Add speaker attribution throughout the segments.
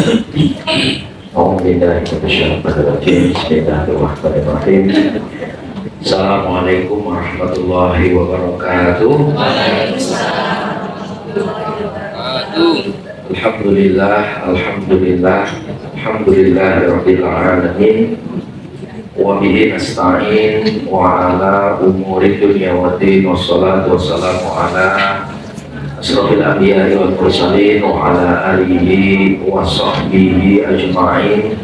Speaker 1: Bismillahirrahmanirrahim. Assalamualaikum warahmatullahi wabarakatuh. Alhamdulillah, alhamdulillah, alhamdulillahirabbil alamin. Wa bihi nasta'in wa ala umuri dunya waddin, wassalatu wassalamu ala asrofil anbiya'i wal mursalin wa ala alihi wa sahbihi ajma'in.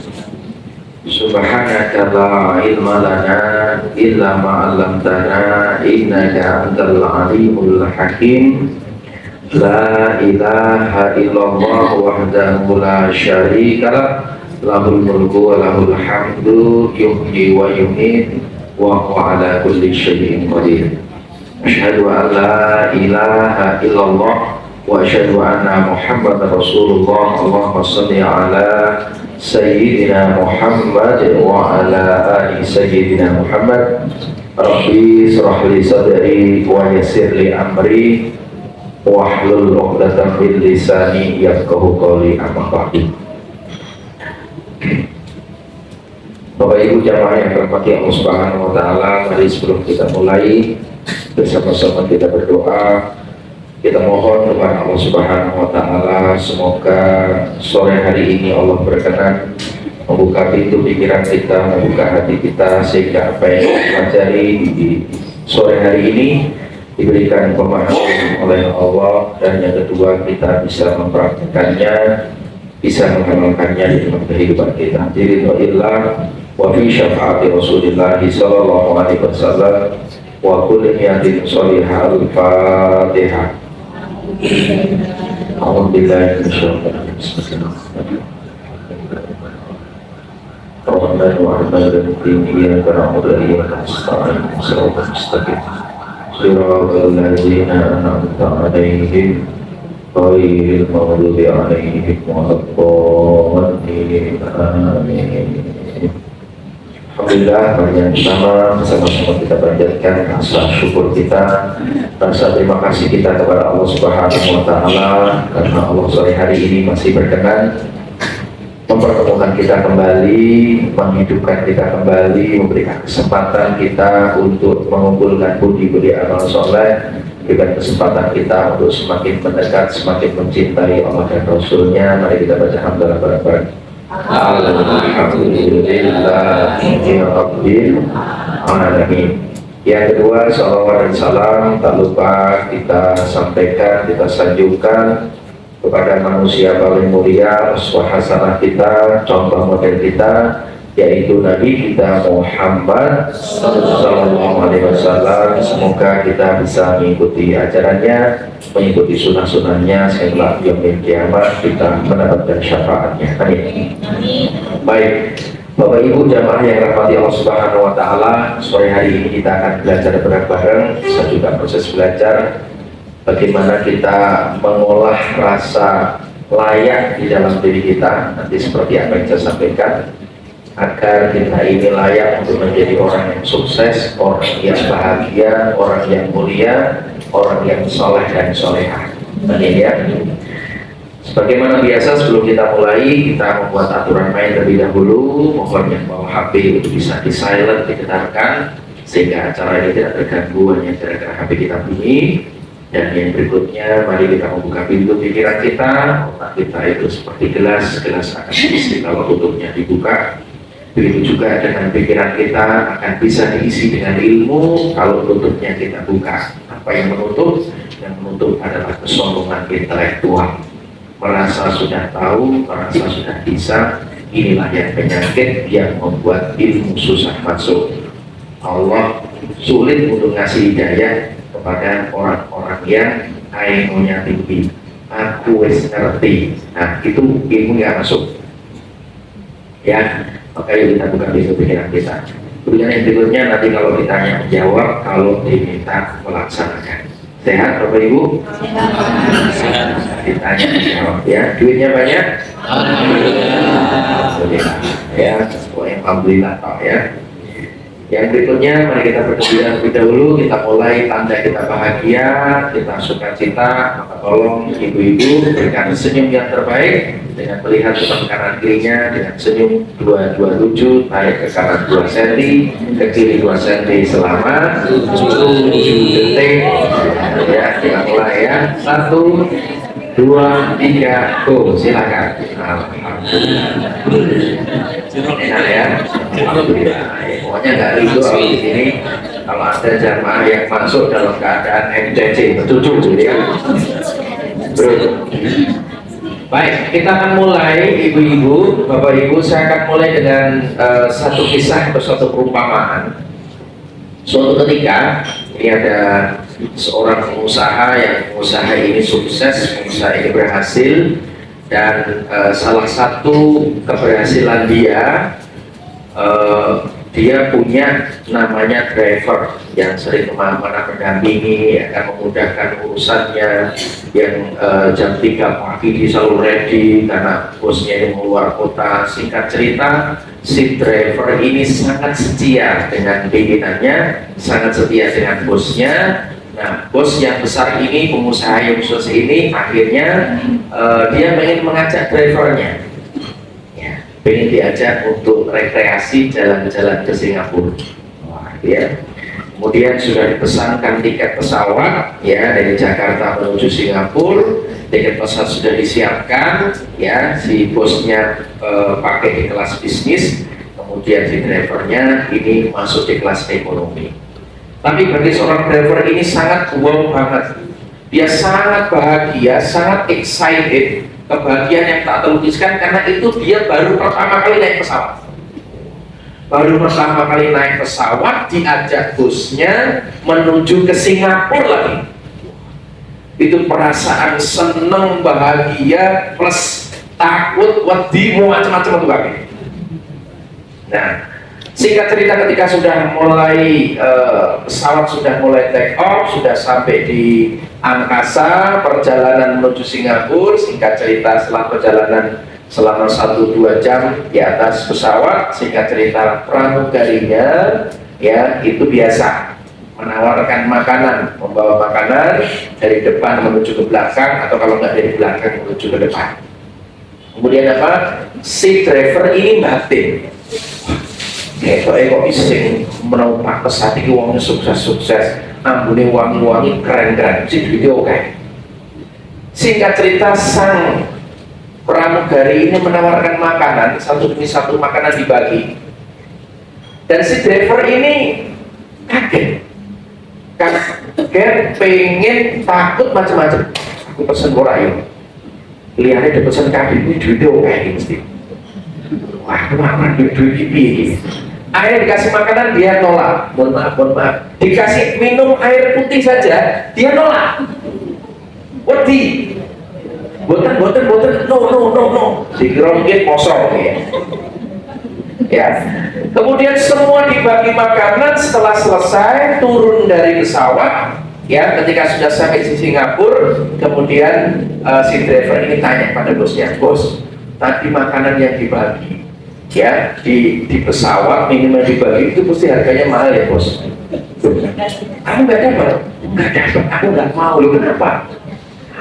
Speaker 1: Subhanaka la ilma lana illa ma 'allamtana innaka antal alimul hakim. La ilaha illallah wahdahu la syarika lah, lahul mulku wa lahul hamdu yuhyi wa yumiit wa huwa ala kulli syai'in qadir. Asyhadu an la ilaha illallah wa asyhadu anna Muhammadar Rasulullah. Allahumma shalli ala sayyidina Muhammad wa ala ali sayyidina Muhammad. Rabbi shrah li sadri wa yassir li amri wahlul 'uqdatam min lisani yafqahu qawli. Amma ba'du. Bapak Ibu jamaah yang dirahmati Allah Subhanahu wa taala, mari sebelum kita mulai bersama-sama kita berdoa. Kita mohon kepada Allah Subhanahu wa taala, semoga sore hari ini Allah berkenan membuka pintu pikiran kita, membuka hati kita, sehingga apa yang kita pelajari di sore hari ini diberikan pemahaman oleh Allah, dan yang kedua kita bisa mempraktikannya, bisa mengamalkannya di dalam kehidupan kita. Biridhillah wa fi syafaati Rasulillah sallallahu alaihi wasallam wa kulli niyatin sholihah. Al-Fatihah. A'udzubillahi minasyaitonir rajim. Rahmanir Rahim. Iyyaka na'budu wa iyyaka nasta'in. Shiratal mustaqim. Shiratal ladzina an'amta 'alaihim ghairil maghdubi 'alaihim waladdallin. Amin. Alhamdulillah, yang pertama sama-sama kita panjatkan rasa syukur kita, rasa terima kasih kita kepada Allah Subhanahu wa taala karena Allah sore hari ini masih berkenan mempertemukan kita kembali, menghidupkan kita kembali, memberikan kesempatan kita untuk mengumpulkan budi-budi amal soleh, berikan kesempatan kita untuk semakin mendekat, semakin mencintai Allah dan Rasul-Nya. Mari kita baca hamdalah bareng-bareng. Alhamdulillahirabbil alamin. Yang kedua, salawat dan salam tak lupa kita sampaikan, kita sanjungkan kepada manusia paling mulia, uswah hasanah kita, contoh model kita, yaitu Nabi kita Muhammad sallallahu alaihi wasallam. Semoga kita bisa mengikuti ajarannya, mengikuti sunnah-sunnahnya, sehingga yaumil kiamat kita mendapatkan syafaatnya. Amin. Baik, Bapak Ibu jamaah yang dirahmati Allah Subhanahu wa taala, sore hari ini kita akan belajar bareng-bareng. Saya juga proses belajar bagaimana kita mengolah rasa layak di dalam diri kita. Nanti seperti apa yang saya sampaikan, agar kita ini layak untuk menjadi orang yang sukses, orang yang bahagia, orang yang mulia, orang yang soleh dan solehah. Amin ya. Sebagaimana biasa, sebelum kita mulai, kita membuat aturan main terlebih dahulu. Mohon yang bawa HP itu bisa di silent, diketarkan, sehingga acara ini tidak terganggu hanya gara-gara HP kita bunyi. Dan yang berikutnya, mari kita membuka pintu pikiran kita. Otak kita itu seperti gelas, gelas akan diisi kalau tutupnya dibuka. Begitu juga dengan pikiran kita akan bisa diisi dengan ilmu kalau tutupnya kita buka. Apa yang menutup? Yang menutup adalah kesombongan intelektual. Merasa sudah tahu, merasa sudah bisa. Inilah yang penyakit yang membuat ilmu susah masuk. Allah sulit untuk ngasih hidayah kepada orang-orang yang ilmunya tinggi. Aku wis ngerti. Nah, itu ilmu nggak masuk. Ya, maka yuk kita buka pintu pikiran kita. Kemudian yang berikutnya, nanti kalau ditanya menjawab, kalau diminta melaksanakan. Sehat Bapak Ibu? Sehat. Ditanya menjawab ya. Duitnya banyak? Alhamdulillah. Ya, semuanya alhamdulillah Pak ya. Yang berikutnya, mari kita bergembira terlebih dahulu. Kita mulai tanda kita bahagia, kita sukacita. Maka tolong ibu-ibu berikan senyum yang terbaik dengan melihat depan kanan kirinya dengan senyum 227, tarik ke kanan 2 cm, ke kiri 2 cm selama 7 detik. Ya, kita mulai ya. 1, 2, 3, go, silakan. Enak ya. Alhamdulillah. Pokoknya nggak rindu di sini. Kalau ada jamaah yang masuk dalam keadaan MCC, setuju ya. Bro. Baik, kita akan mulai, ibu-ibu, bapak ibu. Saya akan mulai dengan satu kisah atau satu perumpamaan. Suatu ketika, ini ada seorang pengusaha yang pengusaha ini sukses, pengusaha ini berhasil, dan salah satu keberhasilan dia punya namanya driver yang sering kemana-mana mendampingi, akan memudahkan urusannya, yang jam 3 pagi dia selalu ready karena bosnya ini mau luar kota. Singkat cerita, si driver ini sangat setia dengan pimpinannya, sangat setia dengan bosnya. Nah, bos yang besar ini, pengusaha yang sukses ini, akhirnya dia ingin mengajak drivernya, ya, ingin diajak untuk rekreasi jalan-jalan ke Singapura. Wah, ya. Kemudian sudah dipesankan tiket pesawat, ya, dari Jakarta menuju Singapura. Tiket pesawat sudah disiapkan, ya, si bosnya pakai di kelas bisnis, kemudian si drivernya ini masuk di kelas ekonomi. Tapi bagi seorang driver ini sangat wow banget. Dia sangat bahagia, sangat excited, kebahagiaan yang tak terlukiskan karena itu dia baru pertama kali naik pesawat. Baru pertama kali naik pesawat, diajak bosnya menuju ke Singapura lagi. Itu perasaan seneng, bahagia, plus takut, wedi, macam-macam itu kami. Nah, singkat cerita, ketika sudah mulai pesawat sudah mulai take off, sudah sampai di angkasa, perjalanan menuju Singapura. Singkat cerita, setelah perjalanan selama 1-2 jam di atas pesawat, singkat cerita, pramugarinya ya itu biasa menawarkan makanan, membawa makanan dari depan menuju ke belakang, atau kalau nggak dari belakang menuju ke depan. Kemudian apa? Si driver ini batin. Kayak kok iseng menumpak pesawat ini uangnya sukses-sukses, ambune wangi-wangi keren-keren, si duitnya oke. Singkat cerita, sang pramugari ini menawarkan makanan, satu demi satu makanan dibagi. Dan si driver ini kaget, pengen, takut, macam-macam. Aku pesen korayo, lihatnya pesen kabin ini duitnya oke mesti. Wah, kemana duit ini? Air dikasih makanan dia nolak, mohon maaf. Dikasih minum air putih saja dia nolak. Wedi, boten, no. Dikira mungkin kosong ya. Kemudian semua dibagi makanan. Setelah selesai turun dari pesawat, ya, ketika sudah sampai di Singapura, kemudian si driver ini tanya pada bosnya, bos, tadi makanan yang dibagi, ya, di pesawat minimal dibagi itu pasti harganya mahal ya bos. Kamu nggak dapat? Nggak dapat, aku nggak mau. Loh, kenapa?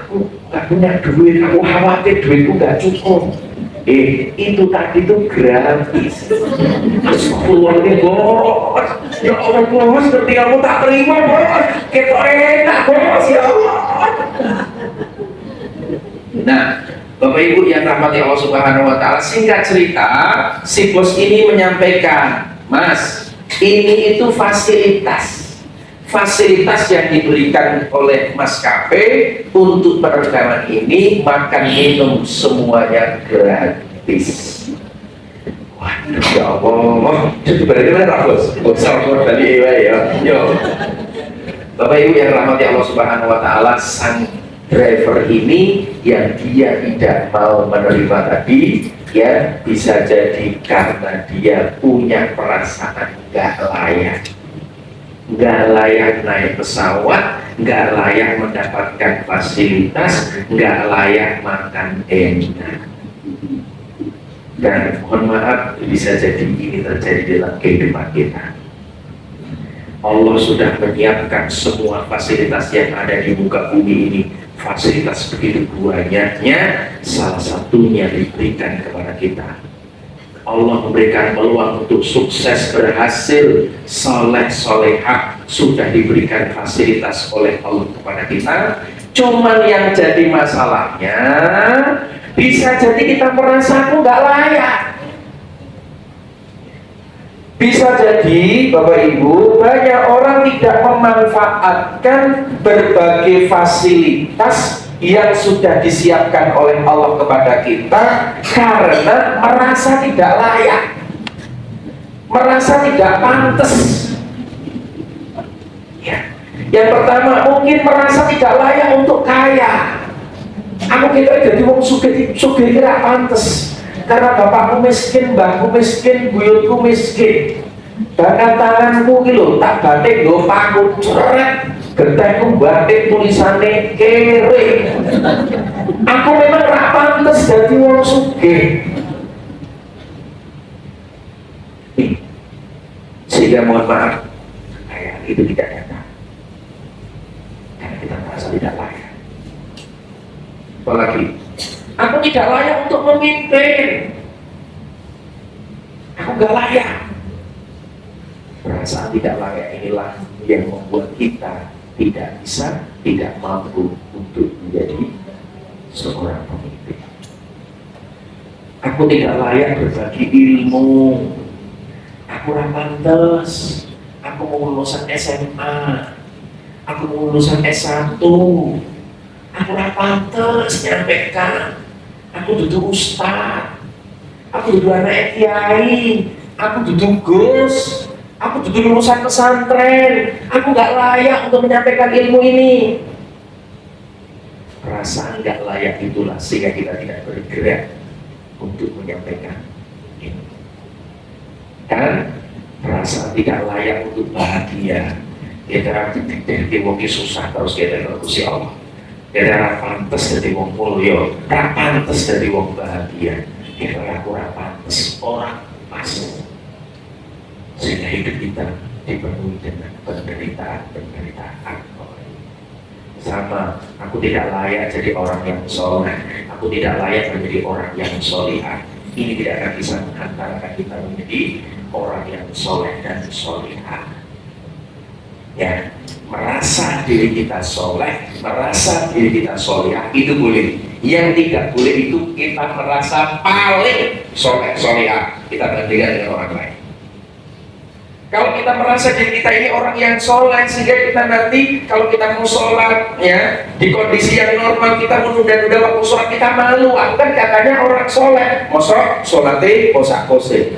Speaker 1: Aku nggak punya duit, aku khawatir duitku nggak cukup. Itu tadi itu gratis. Keluarnya bos, ya Allah bos, seperti kamu tak terima bos, kita enak bos ya Allah. Nah, Bapak Ibu yang rahmati Allah Subhanahu wa Ta'ala, singkat cerita, si bos ini menyampaikan, Mas, ini itu fasilitas yang diberikan oleh maskapai untuk penerbangan ini, makan minum semuanya gratis. Waduh, ya Allah, jadi berarti mana bos? Bos tadi ya, yo. Bapak Ibu yang rahmati Allah Subhanahu wa Ta'ala, sang driver ini yang dia tidak mau menerima tadi, ya, bisa jadi karena dia punya perasaan nggak layak naik pesawat, nggak layak mendapatkan fasilitas, nggak layak makan enak. Dan mohon maaf, bisa jadi ini terjadi dalam kehidupan kita. Allah sudah menyiapkan semua fasilitas yang ada di muka bumi ini. Fasilitas begitu banyaknya, salah satunya diberikan kepada kita. Allah memberikan peluang untuk sukses, berhasil, soleh, solehah, sudah diberikan fasilitas oleh Allah kepada kita. Cuman yang jadi masalahnya, bisa jadi kita merasa aku nggak layak. Bisa jadi Bapak Ibu, banyak orang tidak memanfaatkan berbagai fasilitas yang sudah disiapkan oleh Allah kepada kita karena merasa tidak layak, merasa tidak pantas. Ya. Yang pertama, mungkin merasa tidak layak untuk kaya. Aku kira jadi wong sugih kira pantas. Karena bapakku miskin, mbahku miskin, buyutku miskin. Bahkan tanganku gitu, tak batik gue paku ceret, getahku batik tulisannya kere. Aku memang gak pantes jadi wong sugih. Sehingga mohon maaf, kayak itu tidak nyata. Karena kita merasa tidak layak. Apalagi aku tidak layak untuk memimpin. Aku gak layak. Perasaan tidak layak inilah yang membuat kita tidak bisa, tidak mampu untuk menjadi seorang pemimpin. Aku tidak layak berbagi ilmu. Aku ora pantes. Aku mau lulusan SMA. Aku mau lulusan S1. Aku ora pantes nyampaikan. Aku duduk ustaz. Aku duduk anak kiai. Aku duduk gus. Aku duduk lulusan pesantren. Aku nggak layak untuk menyampaikan ilmu ini. Perasaan nggak layak itulah sehingga kita tidak bergerak untuk menyampaikan ini. Dan perasaan tidak layak untuk bahagia. Kita dari wong susah terus kita terus Allah. Kita pantes dari wong mulya, ra pantes dari wong bahagia. Kita kurang pantes, orang pas. Sehingga hidup kita dipenuhi dengan penderitaan. Sama, aku tidak layak jadi orang yang soleh. Aku tidak layak menjadi orang yang solihah. Ini tidak akan bisa menghantarkan kita menjadi orang yang soleh dan solihah. Ya, merasa diri kita soleh, merasa diri kita solihah itu boleh. Yang tidak boleh itu kita merasa paling soleh, solihah. Kita bandingkan dengan orang lain. Kalau kita merasa diri kita ini orang yang soleh, sehingga kita nanti kalau kita mau sholat ya di kondisi yang normal kita menunda-nunda waktu sholat, kita malu. Aku kan katanya orang soleh, mosok sholatnya kosak-kosek.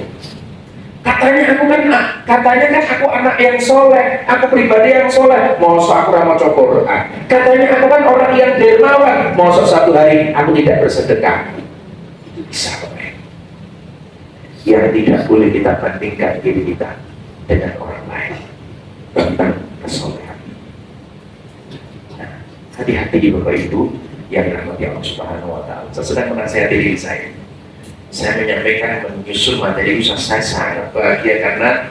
Speaker 1: Katanya aku anak yang soleh, aku pribadi yang soleh, mosok aku ramah cokor. Katanya aku kan orang yang dermawan, mosok satu hari aku tidak bersedekah. Itu bisa boleh. Yang tidak boleh kita bandingkan diri kita dengan orang lain tentang kesolehan. Nah, hati-hati Bapak Ibu yang dirahmati Allah Subhanahu wa Ta'ala. Saya sedang menasihati diri saya. Saya menyampaikan menyusun materi usaha saya sangat bahagia karena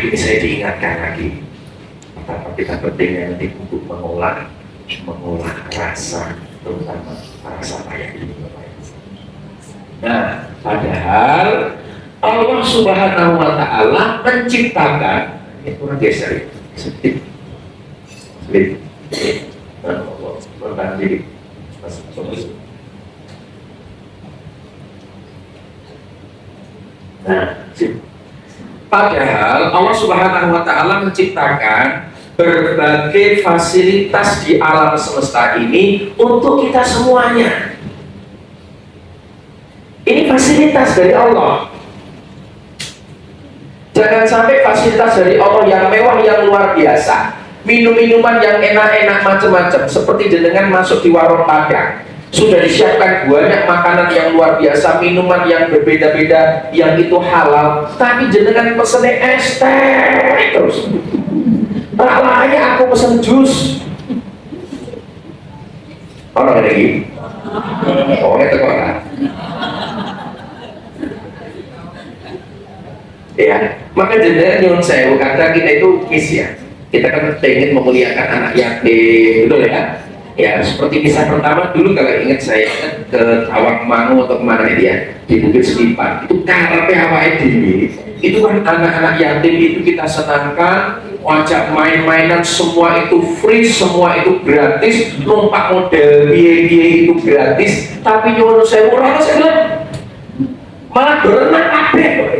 Speaker 1: ini saya diingatkan lagi betapa kita pentingnya nanti untuk mengolah rasa, terutama rasa payah ini Bapak Ibu. Nah, padahal Allah Subhanahu wa Ta'ala menciptakan, ini kurang geser sedikit. Nah, padahal Allah Subhanahu wa Ta'ala menciptakan berbagai fasilitas di alam semesta ini untuk kita semuanya. Ini fasilitas dari Allah. Jangan sampai fasilitas dari Allah yang mewah, yang luar biasa, minum-minuman yang enak-enak macam-macam, seperti jenengan masuk di warung Padang, sudah disiapkan banyak makanan yang luar biasa, minuman yang berbeda-beda, yang itu halal, tapi jenengan pesennya es teh terus. Tak layak aku pesen jus. Orang lagi, oh itu kok. Ya, maka jenengan nyuwun sewu, kadang kita itu miss ya. Kita kan pengen memuliakan anak yatim, betul ya? Ya, seperti kisah pertama dulu kalau ingat saya kan ke Tawangmangu atau kemana itu ya, di Bukit Selipan. Itu karepe awake dhewe. Itu kan anak-anak yatim itu kita senangkan, wajah main-mainan semua itu free, semua itu gratis, numpak model biaya itu gratis. Tapi nyuwun sewu ora saya malah berenang kabeh kok.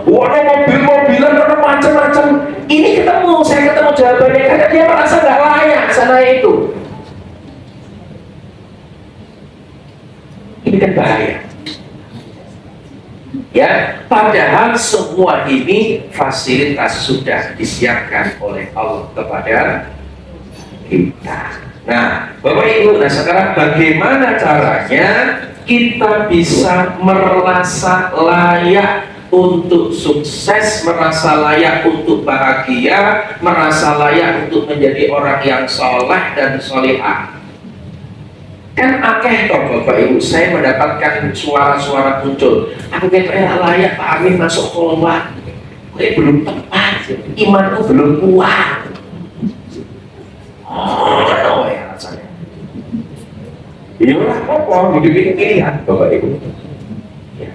Speaker 1: Wah, mobil-mobilan ada macam-macam. Ini saya ketemu jawabannya karena dia merasa nggak layak sana itu. Ini kan bahaya. Ya, padahal semua ini fasilitas sudah disiapkan oleh Allah kepada kita. Nah, Bapak Ibu, sekarang bagaimana caranya kita bisa merasa layak untuk sukses, merasa layak untuk bahagia, merasa layak untuk menjadi orang yang soleh dan solihah? Kan akeh toh Bapak Ibu, saya mendapatkan suara-suara muncul, aku kayaknya layak Pak Amin masuk kolom, belum tepat, imanku belum kuat. Oh ya rasanya. Inilah apa? Hidup pilihan Bapak Ibu. Ya.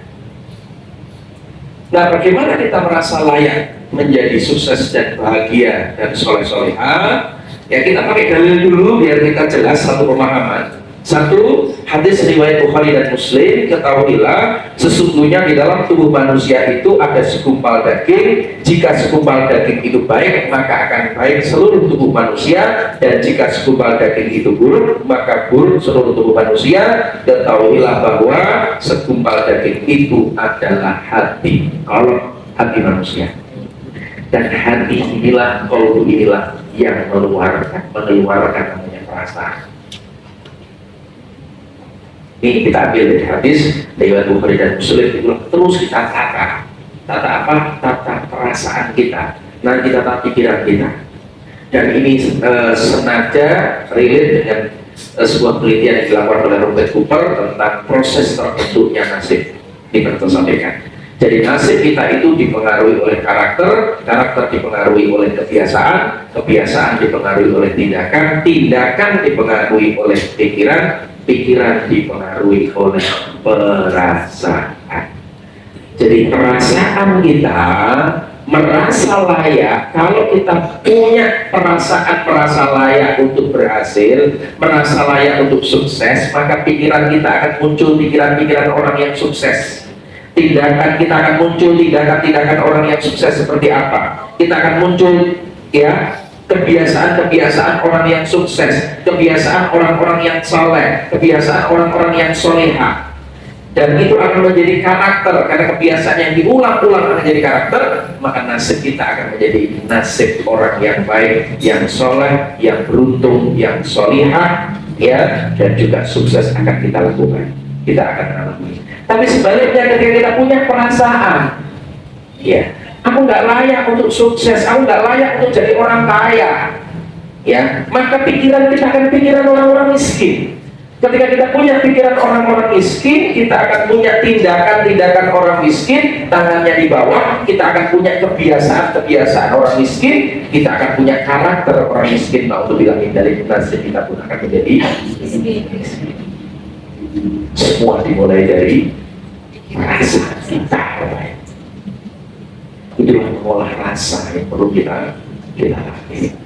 Speaker 1: Nah, bagaimana kita merasa layak menjadi sukses dan bahagia dan soleh-solehah? Ya, kita pakai dalil dulu biar kita jelas satu pemahaman. Satu, hadis riwayat Bukhari dan Muslim, ketahuilah sesungguhnya di dalam tubuh manusia itu ada segumpal daging. Jika segumpal daging itu baik, maka akan baik seluruh tubuh manusia, dan jika segumpal daging itu buruk, maka buruk seluruh tubuh manusia. Ketahuilah bahwa segumpal daging itu adalah hati, kalau hati manusia, dan hati inilah, kalbu inilah yang mengeluarkan namanya perasaan. Ini kita ambil dari hadis riwayat Bukhari dan Muslim, itu terus kita tata apa? Tata perasaan kita, nanti tata pikiran kita. Dan ini sengaja relate dengan sebuah penelitian yang dilakukan oleh Robert Cooper tentang proses terbentuknya nasib. Ini kita sampaikan. Jadi nasib kita itu dipengaruhi oleh karakter, karakter dipengaruhi oleh kebiasaan, kebiasaan dipengaruhi oleh tindakan, tindakan dipengaruhi oleh pikiran, pikiran dipengaruhi oleh perasaan. Jadi perasaan kita merasa layak, kalau kita punya perasaan merasa layak untuk berhasil, merasa layak untuk sukses, maka pikiran kita akan muncul pikiran-pikiran orang yang sukses. Tindakan kita akan muncul tindakan-tindakan orang yang sukses seperti apa? Kita akan muncul ya kebiasaan-kebiasaan orang yang sukses, kebiasaan orang-orang yang saleh, kebiasaan orang-orang yang solehah, dan itu akan menjadi karakter. Karena kebiasaan yang diulang-ulang akan menjadi karakter, maka nasib kita akan menjadi nasib orang yang baik, yang soleh, yang beruntung, yang solehah, ya, dan juga sukses akan kita lakukan, kita akan alami. Tapi sebaliknya ketika kita punya perasaan, ya, aku nggak layak untuk sukses, aku nggak layak untuk jadi orang kaya, ya, maka pikiran kita akan pikiran orang-orang miskin. Ketika kita punya pikiran orang-orang miskin, kita akan punya tindakan-tindakan orang miskin, tangannya di bawah. Kita akan punya kebiasaan-kebiasaan orang miskin, kita akan punya karakter orang miskin. Nah, untuk bilangin dari nasib kita pun akan menjadi miskin. Semua dimulai dari rasa kita. Itulah mengolah rasa yang perlu kita latih.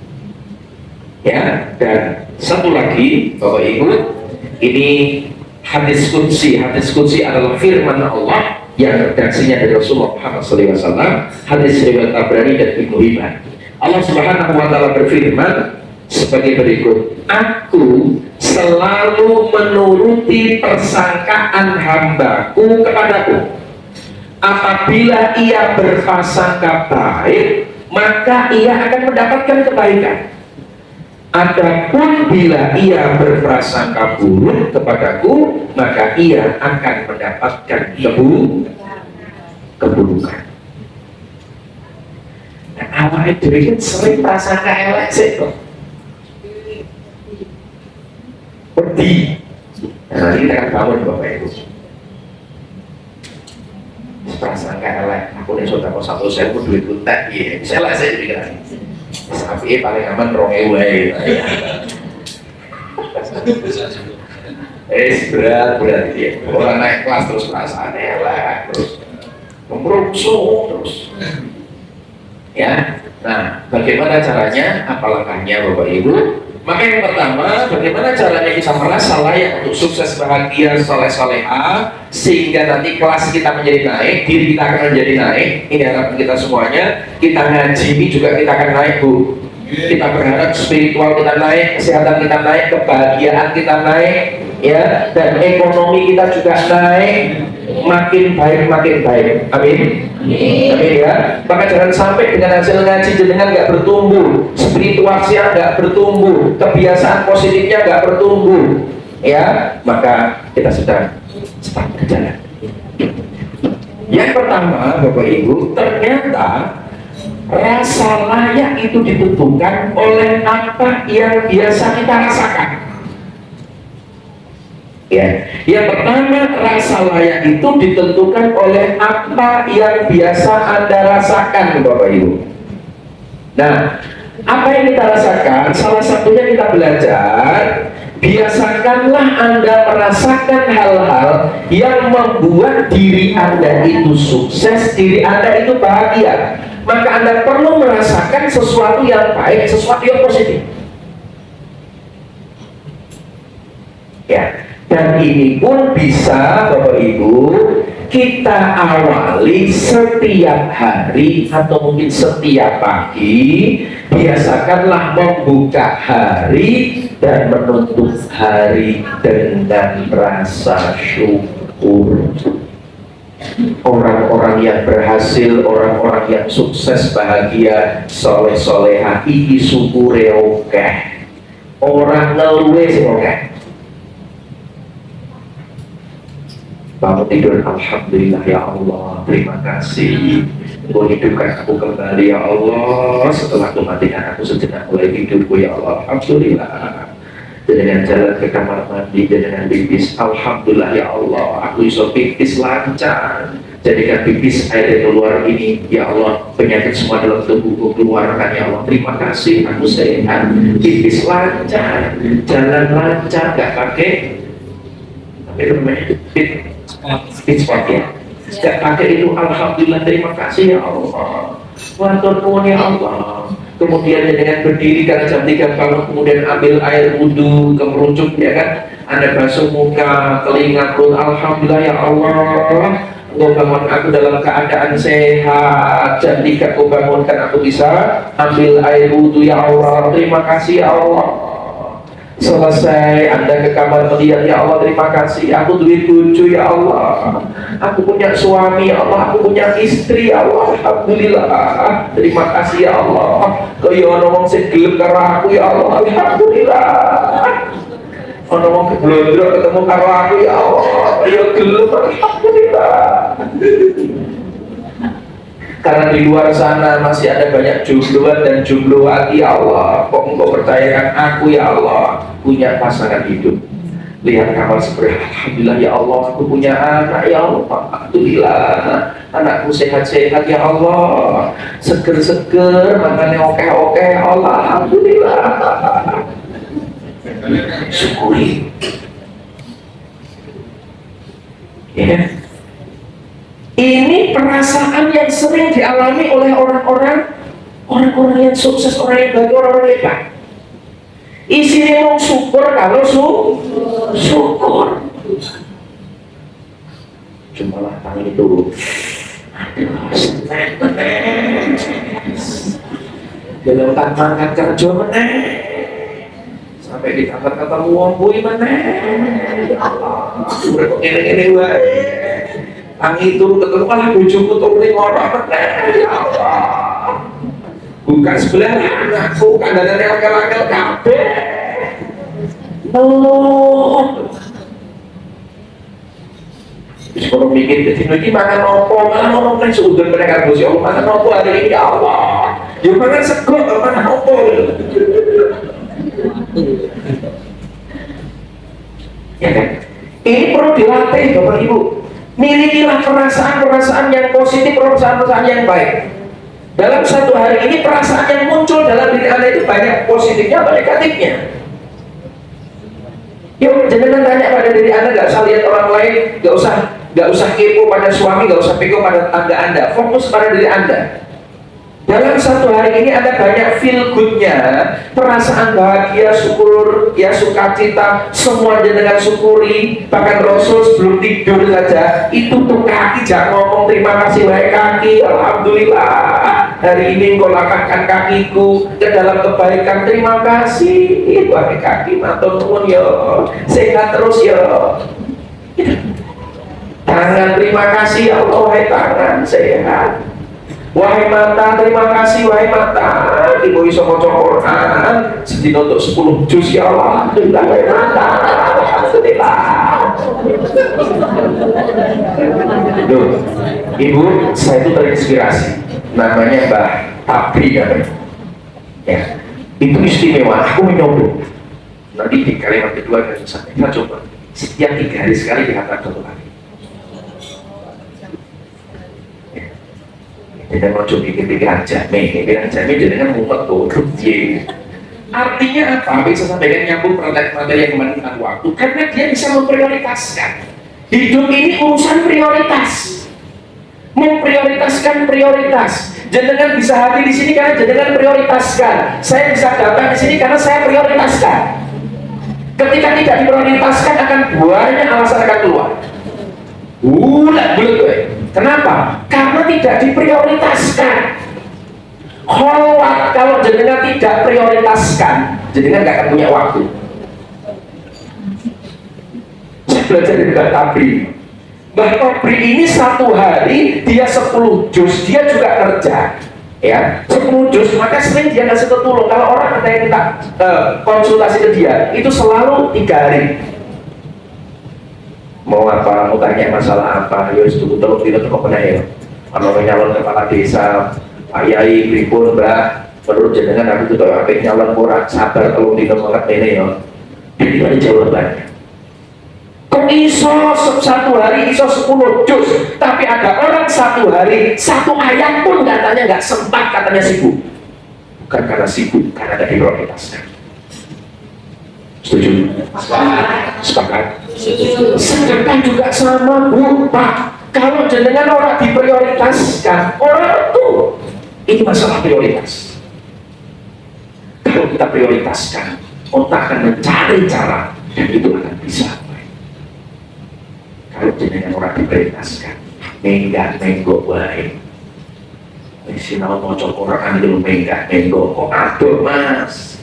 Speaker 1: Ya, dan satu lagi Bapak Ibu, ini hadis qudsi. Hadis qudsi adalah firman Allah yang redaksinya dari Rasulullah Muhammad SAW. Hadis riwayat Tabrani dan Ibnu Hibban. Allah Subhanahu wa Ta'ala berfirman sebagai berikut: Aku selalu menuruti persangkaan hambaku kepadaku. Apabila ia berprasangka baik, maka ia akan mendapatkan kebaikan. Adapun bila ia berprasangka buruk kepadaku, maka ia akan mendapatkan keburukan. Nah, awalnya diri kan sering prasangka elek sih kok. Pedih. Nah, kita akan bangun Bapak Ibu. prasangka elek. Aku nih sudah mau 100.000 duit utek, iya. Saya lah saya pikiran. Sapi paling aman 2.000 aja. Berat ya. Orang naik kelas terus perasaan elek, terus merungsung terus. Ya. Nah, bagaimana caranya? Apa langkahnya Bapak Ibu? Maka yang pertama, bagaimana caranya kita merasa layak untuk sukses, bahagia, soleh-soleha, sehingga nanti kelas kita menjadi naik, diri kita akan menjadi naik. Ini harapan kita semuanya. Kita ngaji ini juga kita akan naik, Bu. Kita berharap spiritual kita naik, kesehatan kita naik, kebahagiaan kita naik, ya, dan ekonomi kita juga naik, makin baik. Amin. Amin ya. Maka jangan sampai dengan hasil ngaji jenengan nggak bertumbuh, spiritualnya nggak bertumbuh, kebiasaan positifnya nggak bertumbuh, ya. Maka kita sedang start berjalan. Yang pertama, Bapak Ibu, ternyata rasa layak itu ditentukan oleh apa yang biasa kita rasakan. Ya, yang pertama, rasa layak itu ditentukan oleh apa yang biasa Anda rasakan, Bapak Ibu. Nah, apa yang kita rasakan? Salah satunya kita belajar, biasakanlah Anda merasakan hal-hal yang membuat diri Anda itu sukses, diri Anda itu bahagia. Maka Anda perlu merasakan sesuatu yang baik, sesuatu yang positif. Ya. Dan ini pun bisa Bapak Ibu kita awali setiap hari atau mungkin setiap pagi. Biasakanlah membuka hari dan menutup hari dengan rasa syukur. Orang-orang yang berhasil, orang-orang yang sukses, bahagia, soleh-soleha, iki syukure oke. Orang ngeluwe sing oke. Bangun tidur, alhamdulillah ya Allah, terima kasih. Kau hidupkan aku kembali ya Allah. Setelah kematian aku sejenak mulai hidupku ya Allah, alhamdulillah. Dengan jalan ke kamar mandi, dengan pipis, alhamdulillah ya Allah, aku iso pipis lancar. Jadikan pipis air yang keluar ini ya Allah, penyakit semua dalam tubuhku keluarkan ya Allah. Terima kasih, aku sehat, pipis lancar, jalan lancar, gak pakai speech spot ya, gak pakai itu. Alhamdulillah, terima kasih ya Allah, matur nuwun ya Allah. Kemudian dengan berdiri karena jam 3 kalau kemudian ambil air wudhu kemeruncuk ya kan, Anda basuh muka, telinga, perut, alhamdulillah ya Allah. Engkau bangun aku dalam keadaan sehat. Jam 3 Kau bangunkan aku bisa ambil air wudhu ya Allah, terima kasih ya Allah. Selesai Anda ke kamar melihat ya Allah, terima kasih. Aku duit bojo ya Allah, aku punya suami ya Allah, aku punya istri ya Allah, alhamdulillah. Terima kasih ya Allah. Kau ya ono wong sing gelem karo aku ya Allah, alhamdulillah. Ono wong keblondro ketemu karo aku ya Allah, ya gelem, alhamdulillah. Karena di luar sana masih ada banyak jombloan dan jombloati ya Allah. Kok engkau percayakan aku ya Allah punya pasangan hidup. Lihat kabar seperti alhamdulillah ya Allah, aku punya anak ya Allah, alhamdulillah. Anakku sehat-sehat ya Allah, seger-seger, makannya oke-oke ya Allah, alhamdulillah. Syukuri ya. Ini perasaan yang sering dialami oleh orang-orang yang sukses, orang yang baik, orang-orang hebat. Isinya mau syukur kalau syukur. Jumalah tangan itu, aduh, dalam tangan kerja meneh, sampai di kantor ketemu wong kuwi meneh. Ya Allah, urip ngene-ngene wae. Tangi turu ketemu malah bojoku turune ngorok meneh. Ya Allah. Buka sebelah anakku kandhane angel-angel kabeh. Loh. Wis kono mikir dadi iki mangan opo? Malah ono nang sudut mereka Gusti Allah. Mangan opo hari ini ya Allah? Ya mangan sego, mangan opo? Ya kan? Ini perlu dilatih Bapak Ibu. Milikilah perasaan-perasaan yang positif, perasaan-perasaan yang baik. Dalam satu hari ini perasaan yang muncul dalam diri Anda itu banyak positifnya atau negatifnya. Yuk, jangan tanya pada diri Anda, nggak usah lihat orang lain, nggak usah kepo pada suami, nggak usah kepo pada tangga Anda, fokus pada diri Anda. Dalam satu hari ini ada banyak feel good-nya, perasaan bahagia, syukur, ya sukacita, semua dengan syukuri. Bahkan Rasul sebelum tidur saja, itu tuh kaki jangan ngomong terima kasih wahai kaki, alhamdulillah hari ini engkau lapangkan kakiku ke dalam kebaikan, terima kasih wahai kaki, matur nuwun yo, sehat terus yo. Tangan terima kasih ya Allah, wahai tangan sehat. Wahai mata, terima kasih wahai mata. Ibu iso maca Quran sedina untuk 10 juz ya Allah. Alhamdulillah wahai mata. Alhamdulillah. Loh, Ibu, saya itu terinspirasi. Namanya Mbah Tabri ya. Itu istimewa, aku menyoba. Nanti di kalimat kedua kita coba. Setiap 3 hari sekali dikatakan satu kali. Kita mau coba pikiran jami dengan mumet tuh. Artinya apa? Bisa sampaikan nyambung materi yang kemarin tentang waktu, karena dia bisa memprioritaskan. Hidup ini urusan prioritas, memprioritaskan prioritas. Jenengan bisa hadir di sini karena jenengan prioritaskan. Saya bisa datang di sini karena saya prioritaskan. Ketika tidak diprioritaskan akan banyak alasan akan keluar. Bulat gue. Kenapa? Karena tidak diprioritaskan. Kalau jenengan tidak prioritaskan, jenengan nggak akan punya waktu. Saya belajar dari Mbah Tabri. Mbah Tabri ini satu hari dia 10 juz, dia juga kerja. Ya, 10 juz, maka sering dia ngasih ketulung. Kalau orang ada yang minta konsultasi ke dia, itu selalu 3 hari. Mau apa, mau tanya masalah apa, ya itu tolong tidak kok pernah ya. Kalau nyalon kepala desa, Pak Yai, pripun Mbak, menurut jenengan aku tuh apa nyalon kurang sabar kalau tidak mengerti ini ya. Jadi ada jawabannya. Kok iso satu hari iso 10 juz, tapi ada orang satu hari 1 ayat pun katanya nggak sempat, katanya sibuk. Bukan karena sibuk, karena tidak diprioritaskan. Setuju? Sepakat? Sedekah juga sama Bu, Pak. Kalau jenengan orang diprioritaskan, orang tuh ini masalah prioritas. Kalau kita prioritaskan, otak akan mencari cara dan itu akan bisa. Kalau jenengan orang diprioritaskan, menggok baik. Sinau mau Quran dulu menggok kok aduh Mas.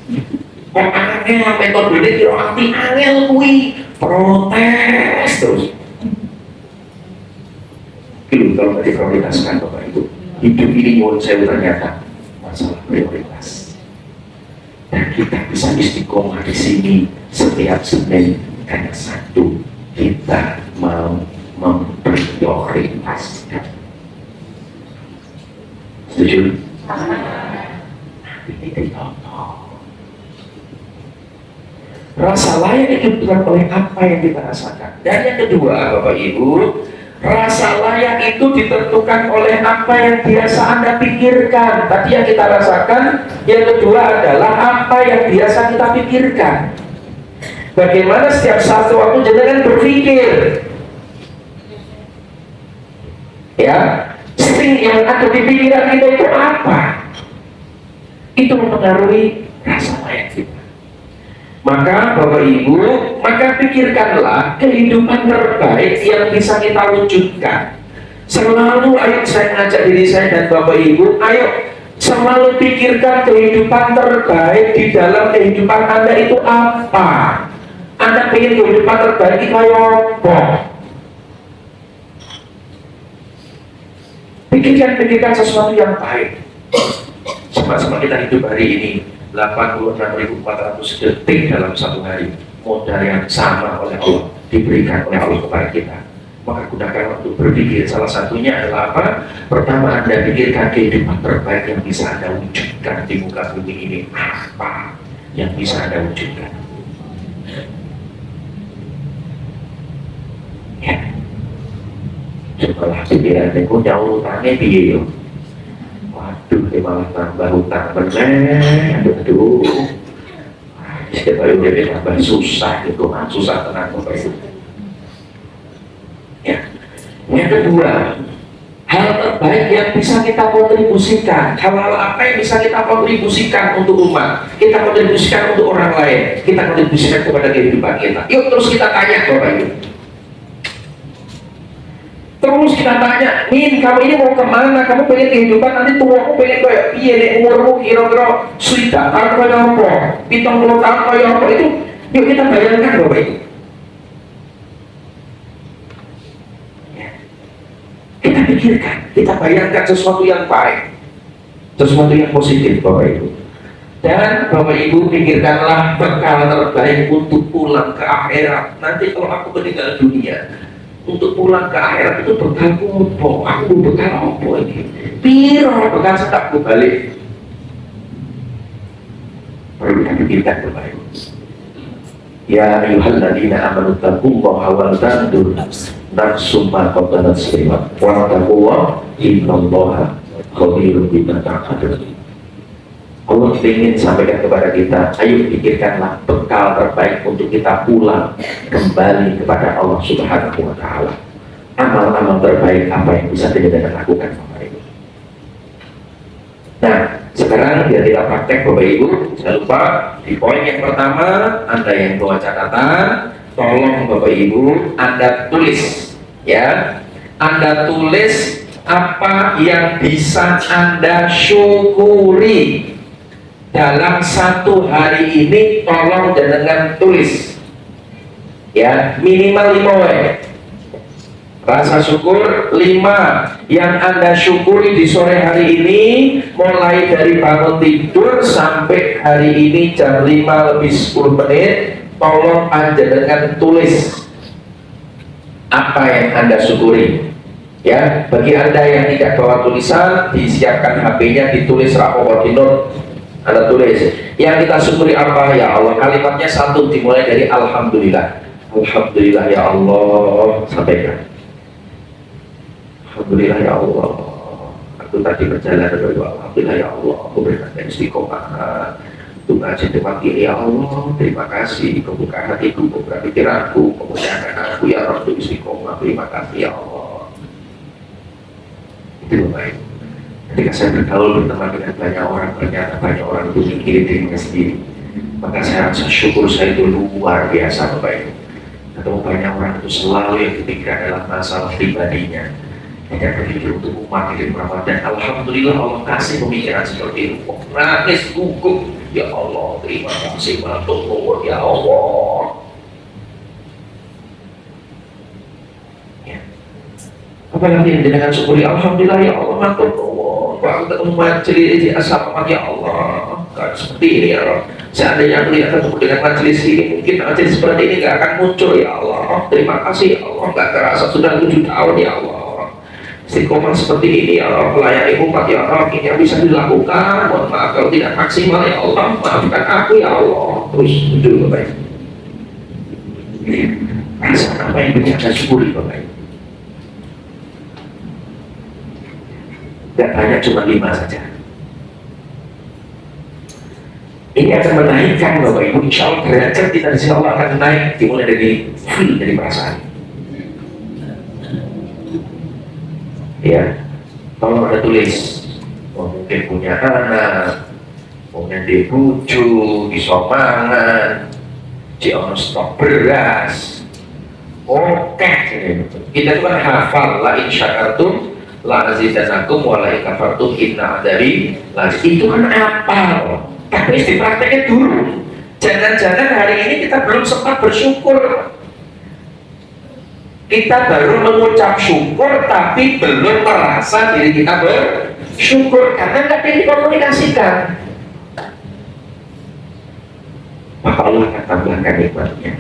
Speaker 1: Kok angel metode ini kira arti angel kui protes terus. Itu kalau nggak diprioritaskan Bapak Ibu, hidup ini nyuwun sewu ternyata masalah prioritas. Dan kita bisa istiqomah di sini setiap Senin karena satu, kita mau memprioritaskan. Setuju? Ini contoh. Rasa layak itu bukan oleh apa yang kita rasakan. Dan yang kedua, Bapak Ibu, rasa layak itu ditentukan oleh apa yang biasa Anda pikirkan. Tadi yang kita rasakan. Yang kedua adalah apa yang biasa kita pikirkan. Bagaimana setiap satu waktu jenengan berpikir, ya, sering yang ada di pikiran kita itu apa? Itu mempengaruhi rasa layak kita. Maka Bapak Ibu, maka pikirkanlah kehidupan terbaik yang bisa kita wujudkan. Selalu ayo saya ngajak diri saya dan Bapak Ibu, ayo selalu pikirkan kehidupan terbaik di dalam kehidupan Anda itu apa. Anda ingin kehidupan terbaik itu apa? Pikirkan sesuatu yang baik. Sama-sama kita hidup hari ini 86.400 detik dalam satu hari, modal yang sama oleh Allah diberikan oleh Allah kepada kita. Maka gunakan untuk berpikir. Salah satunya adalah apa? Pertama, Anda pikirkan kehidupan terbaik yang bisa Anda wujudkan di muka bumi ini. Apa yang bisa Anda wujudkan? Ya. Setelah pikiran itu jauh utangnya piye yo. Waduh, dia malah tambah utang bener. Aduh. Siapa yang jadi tambah susah itu, susah tenang Bapak Ibu. Ya. Yang kedua, hal terbaik yang bisa kita kontribusikan, hal-hal apa yang bisa kita kontribusikan untuk umat, kita kontribusikan untuk orang lain, kita kontribusikan kepada kehidupan kita. Yuk terus kita tanya Bapak Ibu. Terus kita tanya, Min, kamu ini mau kemana? Kamu pengen kehidupan nanti tuamu pengen kayak iya deh, umurmu kira-kira sudah tahun kaya apa? 70 tahun kaya apa? Itu yuk kita bayangkan Bapak Ibu. Kita pikirkan, kita bayangkan sesuatu yang baik, sesuatu yang positif Bapak Ibu. Dan Bapak Ibu pikirkanlah bekal terbaik untuk pulang ke akhirat. Nanti kalau aku meninggal dunia, untuk pulang ke akhirat itu bekalku apa? Aku bekal apa ini? Piro bekal setak aku balik? Perlu kita pikirkan Bapak Ibu. Ya ayyuhalladzina amanu taqullaha wal tanzur nafsum ma qaddamat lighad wa taqullaha innallaha khabirun bima ta'malun. Allah ingin sampaikan kepada kita, ayo pikirkanlah bekal terbaik untuk kita pulang kembali kepada Allah Subhanahu wa Ta'ala. Amal-amal terbaik apa yang bisa kita lakukan Bapak Ibu. Nah, sekarang biar kita praktek Bapak Ibu, jangan lupa di poin yang pertama, Anda yang bawa catatan, tolong Bapak Ibu Anda tulis, ya, Anda tulis apa yang bisa Anda syukuri dalam satu hari ini. Tolong jenengan tulis, ya, minimal 5 rasa syukur 5 yang Anda syukuri di sore hari ini, mulai dari bangun tidur sampai hari ini jam 5:10. Tolong panjenengan tulis apa yang Anda syukuri, ya. Bagi Anda yang tidak bawa tulisan, disiapkan HP-nya, ditulis rapor di note, Anda tulis yang kita syukuri apa ya Allah. Kalimatnya satu, dimulai dari Alhamdulillah. Alhamdulillah ya Allah, sampaikan. Alhamdulillah ya Allah, aku tadi berjalan berdoa. Alhamdulillah ya Allah, aku berkata istiqomah. Untuk ngaji tempat ini ya Allah, terima kasih. Kau buka hatiku, kau buka pikiranku, kau muliakan aku ya Allah untuk istiqomah. Terima kasih ya Allah. Itu baik. Ketika saya bergaul berteman dengan banyak orang, ternyata banyak orang itu mikirin dirinya sendiri, maka saya rasa syukur saya itu luar biasa Bapak Ibu. Ketemu banyak orang itu selalu yang dipikirkan adalah masalah pribadinya, tidak berpikir untuk umat di Ramadan. Alhamdulillah Allah kasih pemikiran seperti itu. Nangis gugup, ya Allah, terima kasih matur ya Allah. Ya. Apalagi yang dengan syukuri Alhamdulillah ya Allah matur aku ketemu majelis asal ya Allah, kan seperti ini ya Allah. Seandainya aku lihat ketemu dengan majelis ini, mungkin majelis seperti ini gak akan muncul ya Allah. Terima kasih ya Allah, gak terasa sudah 7 tahun ya Allah. Istiqomah seperti ini ya Allah, melayani umat ya Allah, ini yang bisa dilakukan. Mohon maaf kalau tidak maksimal ya Allah, maafkan aku ya Allah. Terus muncul Bapak Ibu. Rasa apa yang bisa syukuri Bapak Ibu. Gak banyak, cuma 5 saja. Ini akan menaikkan Bapak Ibu, insya Allah derajat kita di sini Allah akan naik, dimulai dari feel, dari perasaan. Ya, tolong Anda tulis. Mungkin punya anak, mungkin di buju, di somangan, di ono stok beras. Oke, kita itu kan hafal la in syakartum la azidanakum wa la in kafartum inna adabi. Itu kan apa? Tapi diprakteknya dulu. Jangan-jangan hari ini kita belum sempat bersyukur. Kita baru mengucap syukur tapi belum merasa diri kita bersyukur karena nggak dikomunikasikan. Maka Allah akan tambahkan nikmatnya.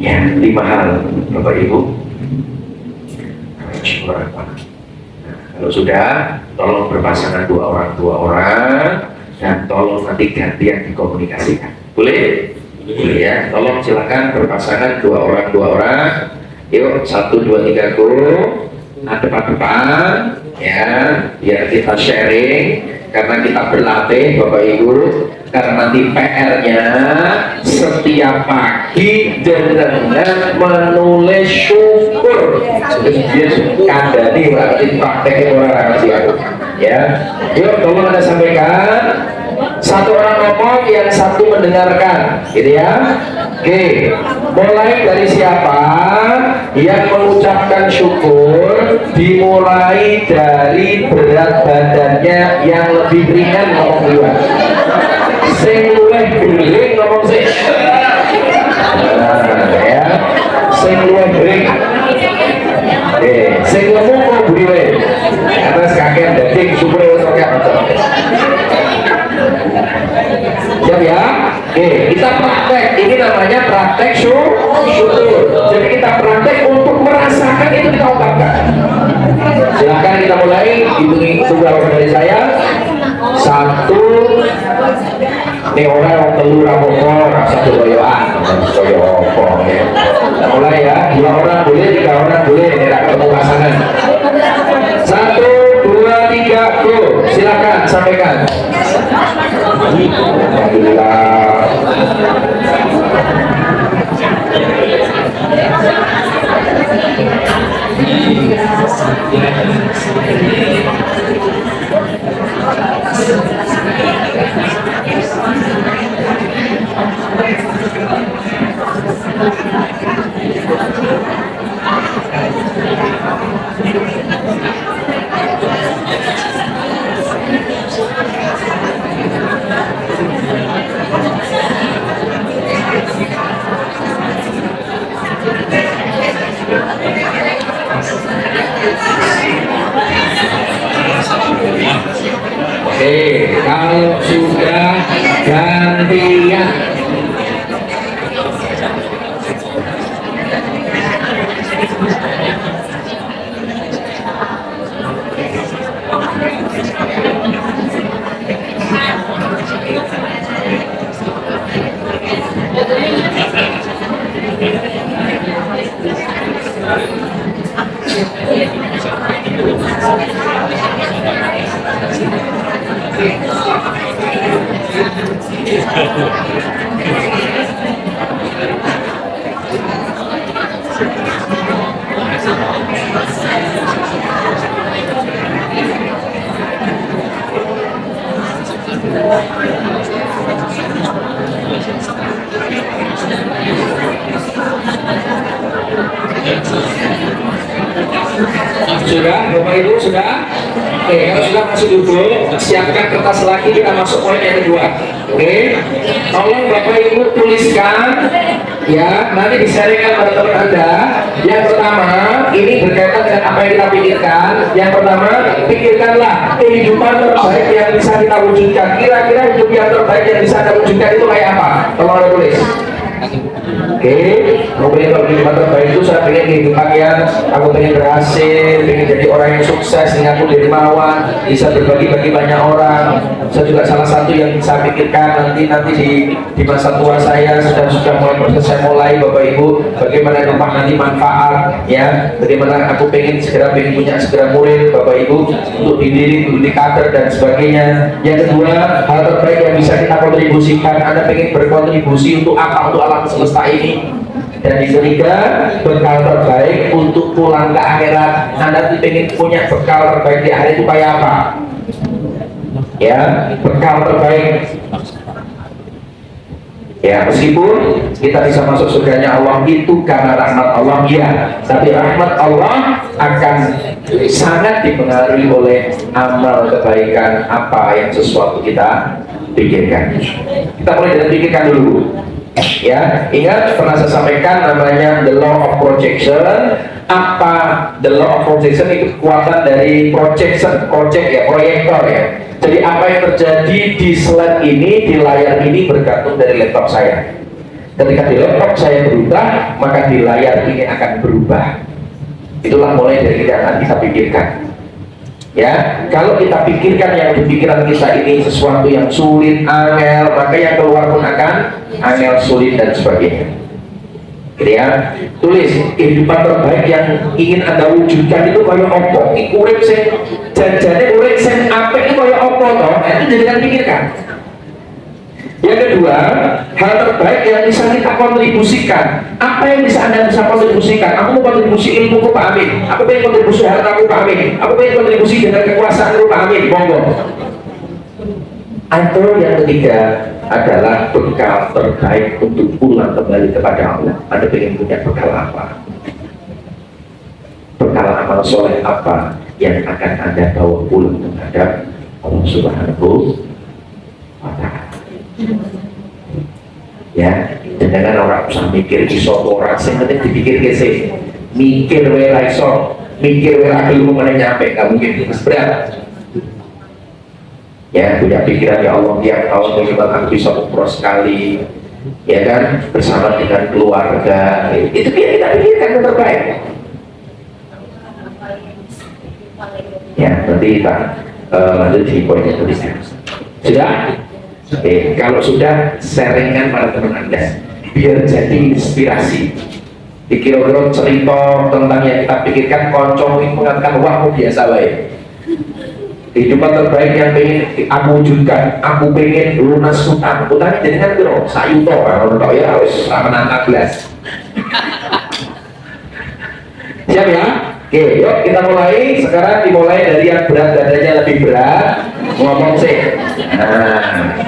Speaker 1: Ya, 5 hal Bapak Ibu. Syukur apa? Kalau sudah, tolong berpasangan 2 orang dan tolong nanti gantian dikomunikasikan. Boleh? Boleh ya. Tolong silakan berpasangan 2 orang Yuk, 1, 2, 3, go. Depan-depan, ya, biar kita sharing, karena kita berlatih, Bapak Ibu. Karena nanti PR-nya setiap pagi dengan menulis syukur. Kandani berarti prakteknya orang siapa? Ya, yuk, tolong Anda sampaikan. Satu orang ngomong, yang satu mendengarkan, gitu ya. Oke, mulai dari siapa yang mengucapkan syukur, dimulai dari berat badannya yang lebih ringan, ngomong duluan. Sing luwih gering ngomong sih. Ya, sing luwih gering. Sing lemu kok buriwe. Atas kakek daging syukur wis oke. Siap ya? Oke, kita praktek. Ini namanya praktek syukur. Jadi kita praktek untuk merasakan itu kita ungkapkan. Silakan kita mulai. Hitung dari saya. 1. Ini orang yang telur apa rasa doyoan, mulai ya. 2 orang boleh, 3 orang boleh. Ini tak ketemu pasangan. 1, 2, 3, go. Silakan sampaikan. Alhamdulillah. Oke, kalau sudah gantian. Sudah, Bapak Ibu sudah? Oke, kalau sudah masuk dulu, siapkan kertas lagi, kita masuk poin yang kedua. Oke, tolong Bapak Ibu tuliskan, ya, nanti disaringkan pada teman Anda. Yang pertama, ini berkaitan dengan apa yang kita pikirkan. Yang pertama, pikirkanlah kehidupan terbaik yang bisa kita wujudkan. Kira-kira hidup yang terbaik yang bisa kita wujudkan itu kayak apa? Tolong Anda tulis. Oke, kemudian kalau kehidupan terbaik itu saya pengen kehidupan yang aku pengen berhasil, pengen jadi orang yang sukses, sehingga aku dermawan, bisa berbagi bagi banyak orang. Saya juga salah satu yang saya pikirkan nanti di masa tua saya sudah mulai proses saya mulai, Bapak Ibu, bagaimana rumah nanti manfaat, ya, bagaimana aku pengen punya murid, Bapak Ibu, untuk dididik, untuk dikader dan sebagainya. Yang kedua, hal terbaik yang bisa kita kontribusikan, Anda pengen berkontribusi untuk apa, untuk alam semesta ini. Dan yang ketiga, bekal terbaik untuk pulang ke akhirat. Anda ingin punya bekal terbaik di akhirat itu kayak apa? Ya, bekal terbaik. Ya, meskipun kita bisa masuk surganya Allah itu karena rahmat Allah, ya, tapi rahmat Allah akan sangat dipengaruhi oleh amal kebaikan apa yang sesuatu kita pikirkan. Kita mulai dari pikirkan dulu. Ya, ingat pernah saya sampaikan namanya the law of projection. Apa the law of projection? Itu kekuatan dari projection, proyektor ya. Jadi apa yang terjadi di slide ini, di layar ini bergantung dari laptop saya. Ketika di laptop saya berubah, maka di layar ini akan berubah. Itulah mulai dari yang kita pikirkan. Ya, kalau kita pikirkan yang di pikiran kita ini sesuatu yang sulit, angel, maka yang keluar pun akan angel, sulit dan sebagainya. gitu ya. Tulis kehidupan terbaik yang ingin Anda wujudkan itu kaya apa? Iki urip sing janjane urip sing apik itu kaya apa toh? Itu jangan pikirkan. Yang kedua, hal terbaik yang bisa kita kontribusikan. Apa yang bisa Anda bisa kontribusikan? Aku mau kontribusi ilmuku Pak Amin. Aku pengen kontribusi hartaku Pak Amin. Aku pengen kontribusi dengan kekuasaanku Pak Amin. Monggo. Atau yang ketiga adalah bekal terbaik untuk pulang kembali kepada Allah. Anda ingin punya bekal apa? Bekal amal soleh apa yang akan Anda bawa pulang menghadap Allah Subhanahu wa Ta'ala? Ya, dengan orang usah mikir iso orang sing penting dipikir sih. Mikir wae ra iso, mikir wae ra gelem nyampe, enggak mungkin berat. Ya, punya pikiran ya Allah tiap tahun minimal aku bisa umroh sekali, ya kan, bersama dengan keluarga. Itu yang kita pikirkan yang terbaik. Ya, nanti kita lanjut di poin yang tadi. Sudah? Oke, kalau sudah sharingkan pada teman Anda biar jadi inspirasi. Dikira-kira cerita tentang yang kita pikirkan konco ini mengatakan wah biasa baik. Kehidupan terbaik yang pengen aku wujudkan, aku pengen lunas hutang. Hutang jadi kan bro, sayuto kalau tahu ya harus menang 16. Siap ya? Oke, yuk kita mulai. Sekarang dimulai dari yang berat dadanya lebih berat. Ngomong sih. Nah,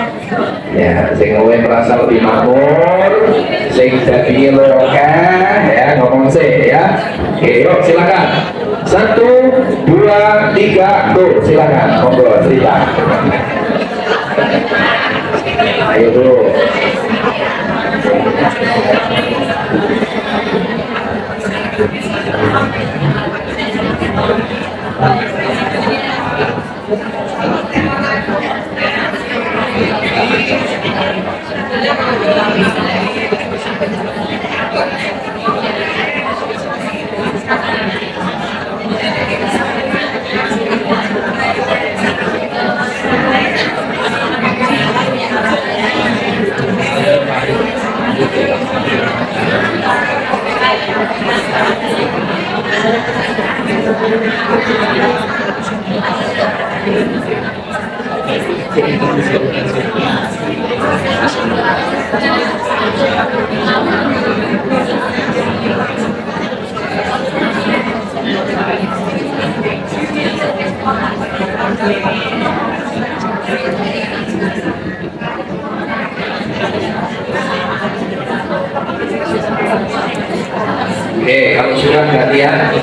Speaker 1: ya, sing kowe merasa lebih makmur, sing dagingnya luwih akeh, ya ngomong sih ya. Oke, yuk silakan. 1, 2, 3, go, silakan. Monggo cerita. Ayo dulu. Oke, kalau sudah gantian.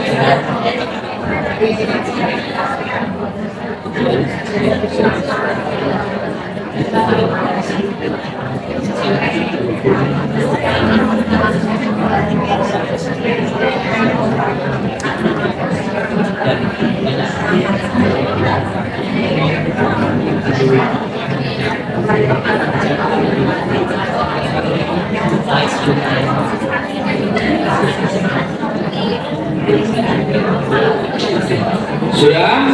Speaker 1: Sudah?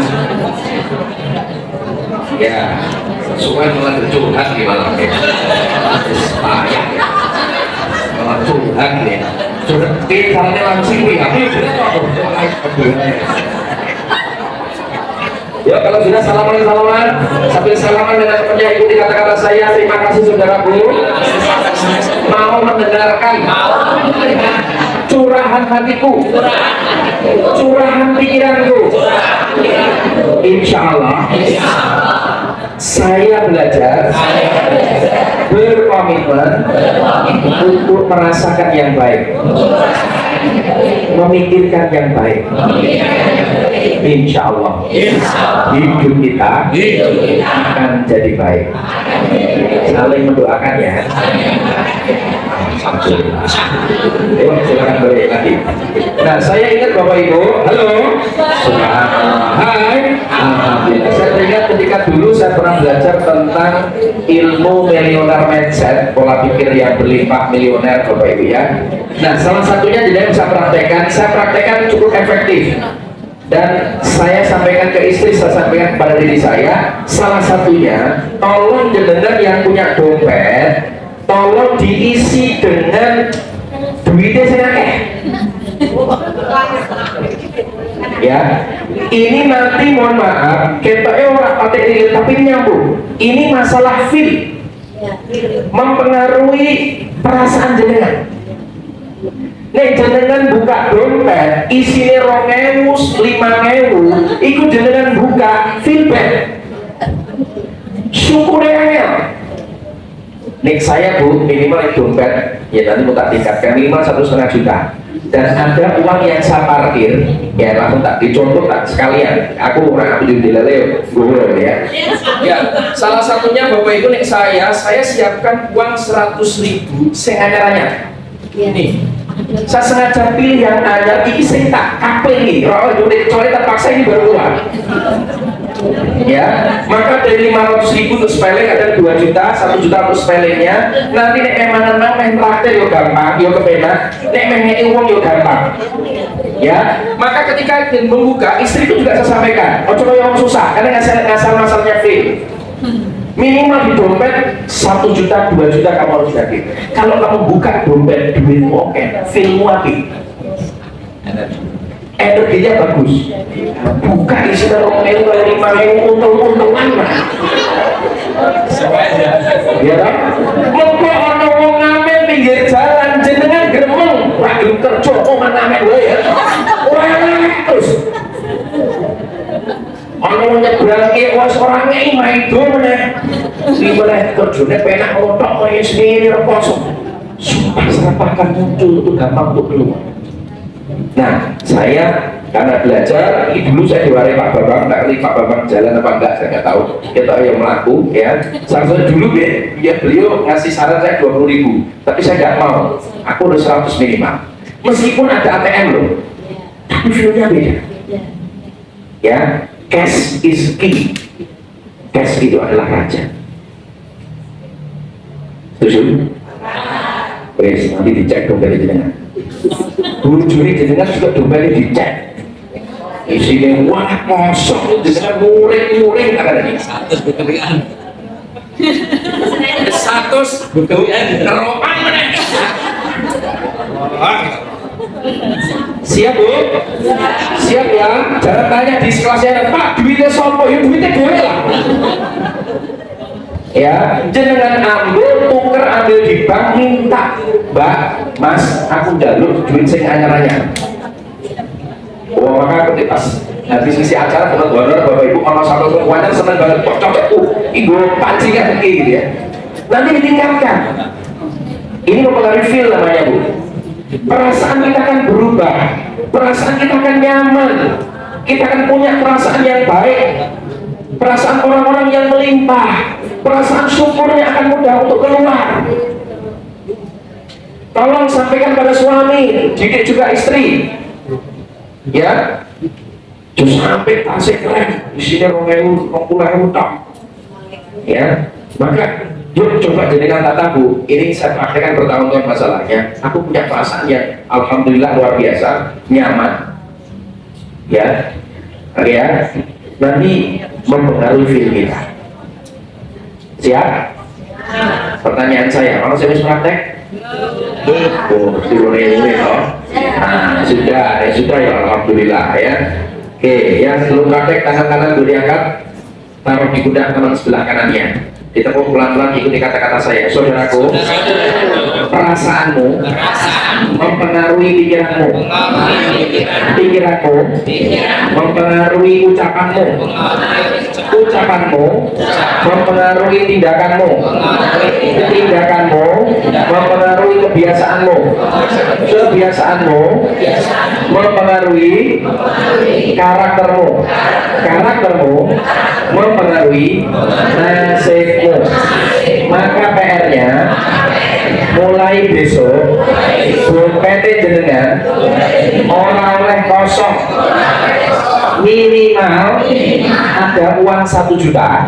Speaker 1: Ya, sesuai malah curhat gimana? Payah ya. Malah curhat nih. Curhat kita langsung ya. Ya kalau sudah salaman sambil salaman dengan temannya ikuti kata-kata saya. Terima kasih saudaraku. Mau mendengarkan curahan hatiku, curahan pikiranku. Insya Allah saya belajar berkomitmen untuk merasakan yang baik, memikirkan yang baik. Insya Allah hidup kita akan jadi baik. Saling mendoakan ya. Silakan balik lagi. Nah, saya ingat Bapak Ibu. Halo. Hai. Alhamdulillah. Saya ingat ketika dulu saya pernah belajar tentang ilmu milioner mindset, pola pikir yang berlimpah milioner, Bapak Ibu ya. Nah, salah satunya jadi saya praktekkan cukup efektif. Dan saya sampaikan ke istri, saya sampaikan kepada diri saya, salah satunya, tolong jenengan yang punya dompet, tolong diisi dengan duitnya saya akeh. Ya, ini nanti mohon maaf, ketoknya orang pakai real tapi nyambung. Ini masalah feel, mempengaruhi perasaan jenengan. Nek jenengan buka dompet isinya 2.000, 5.000, ikut jenengan buka feedback syukurnya angel. Nek saya Bu, minimal dompet ya nanti mau tak tingkatkan minimal 1,5 juta, dan ada uang yang saya parkir ya langsung tak dicontoh tak sekalian. Aku orang aku jadi lele gue ya. Ya, salah satunya Bapak Ibu nek saya siapkan uang 100.000 sengaja nih. Saya sengaja pilih yang anyar ini saya tak kapling nih, kecuali terpaksa ini baru keluar. Ya, maka dari 500.000 untuk spelling ada 2 juta, 1 juta untuk spellingnya. Nanti nek emanan main traktir yo gampang, yo kepenak. Nek ngekei uang yo gampang. Ya, maka ketika membuka istri itu juga saya sampaikan, ojo yang susah, karena ngasal masalahnya free. Minimal di dompet 1 juta, 2 juta kamu harus yakin. Kalau kamu buka dompet duitmu oke, filmmu api, energinya bagus. Buka isi 2.000, 5.000 untung-untungan lah. Ya kan? Mengko ana wong ngamen pinggir jalan jenengan gremeng, lagi kerja kok ngamen wae ya. Ora terus. Ana nyebrang ki wis ora ngeki maido meneh. Iki meneh kerjane penak ngotok kaya sendiri kosong. Sumpah serapakan muncul itu gampang untuk keluar. Nah, saya karena belajar, ini dulu saya diwari Pak Bambang, nggak ngerti Pak Bambang jalan apa enggak, saya nggak tahu. Kita yang melaku, ya. Sampai dulu ya beliau ngasih saran saya 20.000, tapi saya nggak mau. Aku udah 100 minimal. Meskipun ada ATM loh, tapi feelnya beda. Ya, cash is key. Cash itu adalah raja. Setuju? Wes, nanti dicek dong dari jenengan. Dulu juri jenengan juga dompetnya dicek. Isinya wah kosong, jenengan muring-muring kata ini. 100 bekewian. 100 bekewian teropan mana? Siap Bu? Siap ya? Jangan tanya di kelasnya, Pak duitnya sopo? Ya duitnya gue lah. Ya, jenengan ambil, tuker, ambil di bank, minta Mbak, Mas, aku jalur duit sing anyar-anyar. Wah, maka aku pas habis isi acara dapat honor Bapak Ibu, kalau satu semuanya seneng banget, kok cocokku ibu pancingan gitu ya. Nanti ditingkatkan. Ini mempengaruhi feel namanya Bu. Perasaan kita akan berubah, perasaan kita akan nyaman, kita akan punya perasaan yang baik, perasaan orang-orang yang melimpah, perasaan syukurnya akan mudah untuk keluar. Tolong sampaikan pada suami, didik juga istri. Ya, terus sampai tasik keren, isinya 20.000 tak. Ya, maka yuk coba jadikan tata Bu. Ini saya praktekkan bertahun-tahun masalahnya. Aku punya perasaan yang alhamdulillah luar biasa, nyaman. Ya, ya. Nanti mempengaruhi feel kita. Siap? Pertanyaan saya, kalau saya bisa praktek? Oh, turun-turun nah, sudah ya alhamdulillah ya. Oke, yang sebelum praktek tangan kanan boleh diangkat, taruh di pundak tangan sebelah kanannya. Ditepuk pelan-pelan, ikuti kata-kata saya. Saudaraku, perasaanmu mempengaruhi pikiranmu, pikiranmu mempengaruhi ucapanmu, ucapanmu mempengaruhi tindakanmu, tindakanmu mempengaruhi kebiasaanmu, kebiasaanmu mempengaruhi karaktermu, karaktermu mempengaruhi nasibmu. Maka PR-nya mulai besok dompetnya jenengan orang oleh kosong, minimal ada uang 1 juta,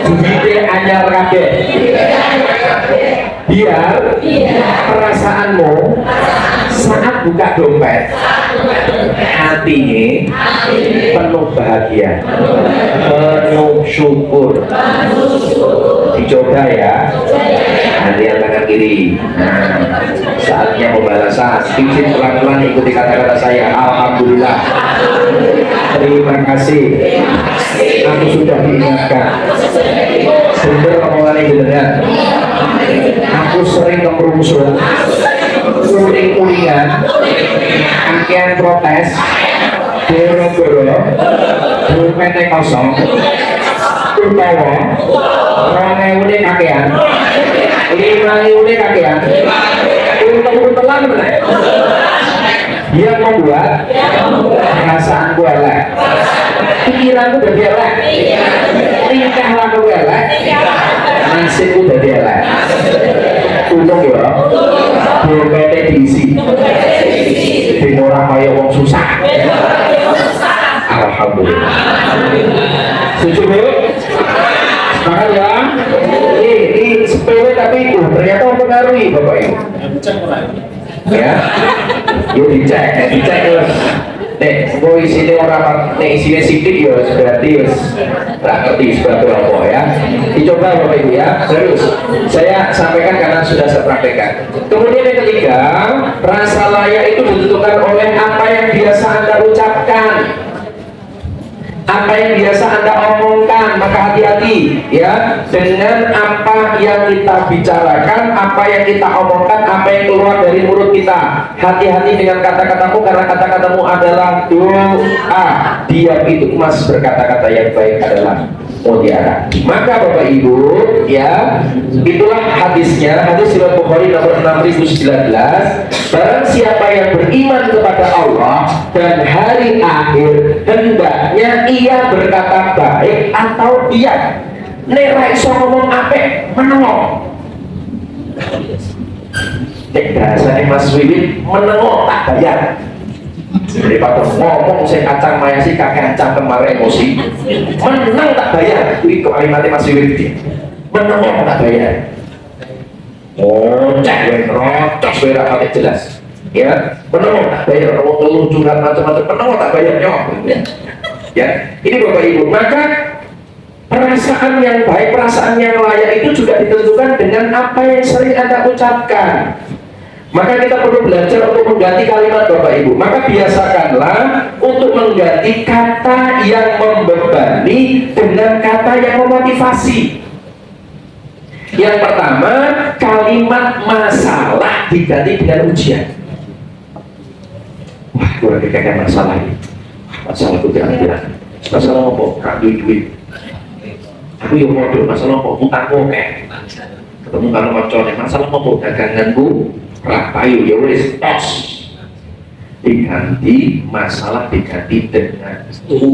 Speaker 1: duitnya anyar kabeh. Biar perasaanmu saat buka dompet hatinya penuh bahagia, penuh syukur. Dicoba ya. Lihat tangan kiri. Nah, saatnya pembalasan. Izin pelan-pelan ikuti kata-kata saya. Alhamdulillah. Terima kasih. Aku sudah diingatkan. Sumber omongan itu benar. Aku sering kemerungsung, kuring-kuringan, akhirnya protes, boro-boro, burmete kosong, utawa, 2.000 kakean, 5.000 kakean, untung-untungan bener. Yang membuat perasaanku elek, pikiranku jadi elek, tingkah laku elek, nasibku jadi elek. Untung ya, dompetnya diisi, di orang kaya wong susah. Alhamdulillah. Setuju Bu? Semangat ya. Ini sepele tapi itu ternyata mempengaruhi Bapak Ibu. Ya, yuk dicek terus. Nek, mau isinya orang, nek isinya sidik ya berarti nggak ngerti seperti apa ya. Dicoba Bapak Ibu ya, serius. Saya sampaikan karena sudah saya praktekkan. Kemudian yang ketiga, rasa layak itu ditentukan oleh apa yang biasa Anda ucapkan, apa yang biasa Anda omongkan. Maka hati-hati ya dengan apa yang kita bicarakan, apa yang kita omongkan, apa yang keluar dari mulut kita. Hati-hati dengan kata-katamu karena kata-katamu adalah doa. Diam itu emas, berkata-kata yang baik adalah mutiara. Maka Bapak Ibu ya, itulah hadisnya, hadis riwayat Bukhari nomor 6019. Barang siapa yang beriman kepada Allah dan hari akhir, hendaknya ia berkata baik atau diam. Nek ra iso ngomong apik menengo. Nek bahasane Mas Wiwit menengo tak bayar. Daripada ngomong saya kacang mayasi kakek cangkem mare emosi, menang tak bayar. Ini kalimatnya Mas Wiwit dia. Menengo tak bayar. Oh, cek gue rocos gue rakyat jelas. Ya, menengo tak bayar. Ngomong ngeluh curhat macam-macam, menengo tak bayar nyok. Ya, ini Bapak Ibu. Maka perasaan yang baik, perasaan yang layak itu juga ditentukan dengan apa yang sering Anda ucapkan. Maka kita perlu belajar untuk mengganti kalimat Bapak Ibu. Maka biasakanlah untuk mengganti kata yang membebani dengan kata yang memotivasi. Yang pertama, kalimat masalah diganti dengan ujian. Wah, gue lagi kayak masalah ini. Masalah itu bilang-bilang. Masalah apa? Kak duit. Aku yang model masalah apa? Utang oke. Ketemu kalau maconnya masalah apa? Daganganku rapayu ya wis tos. Diganti masalah diganti dengan ujian.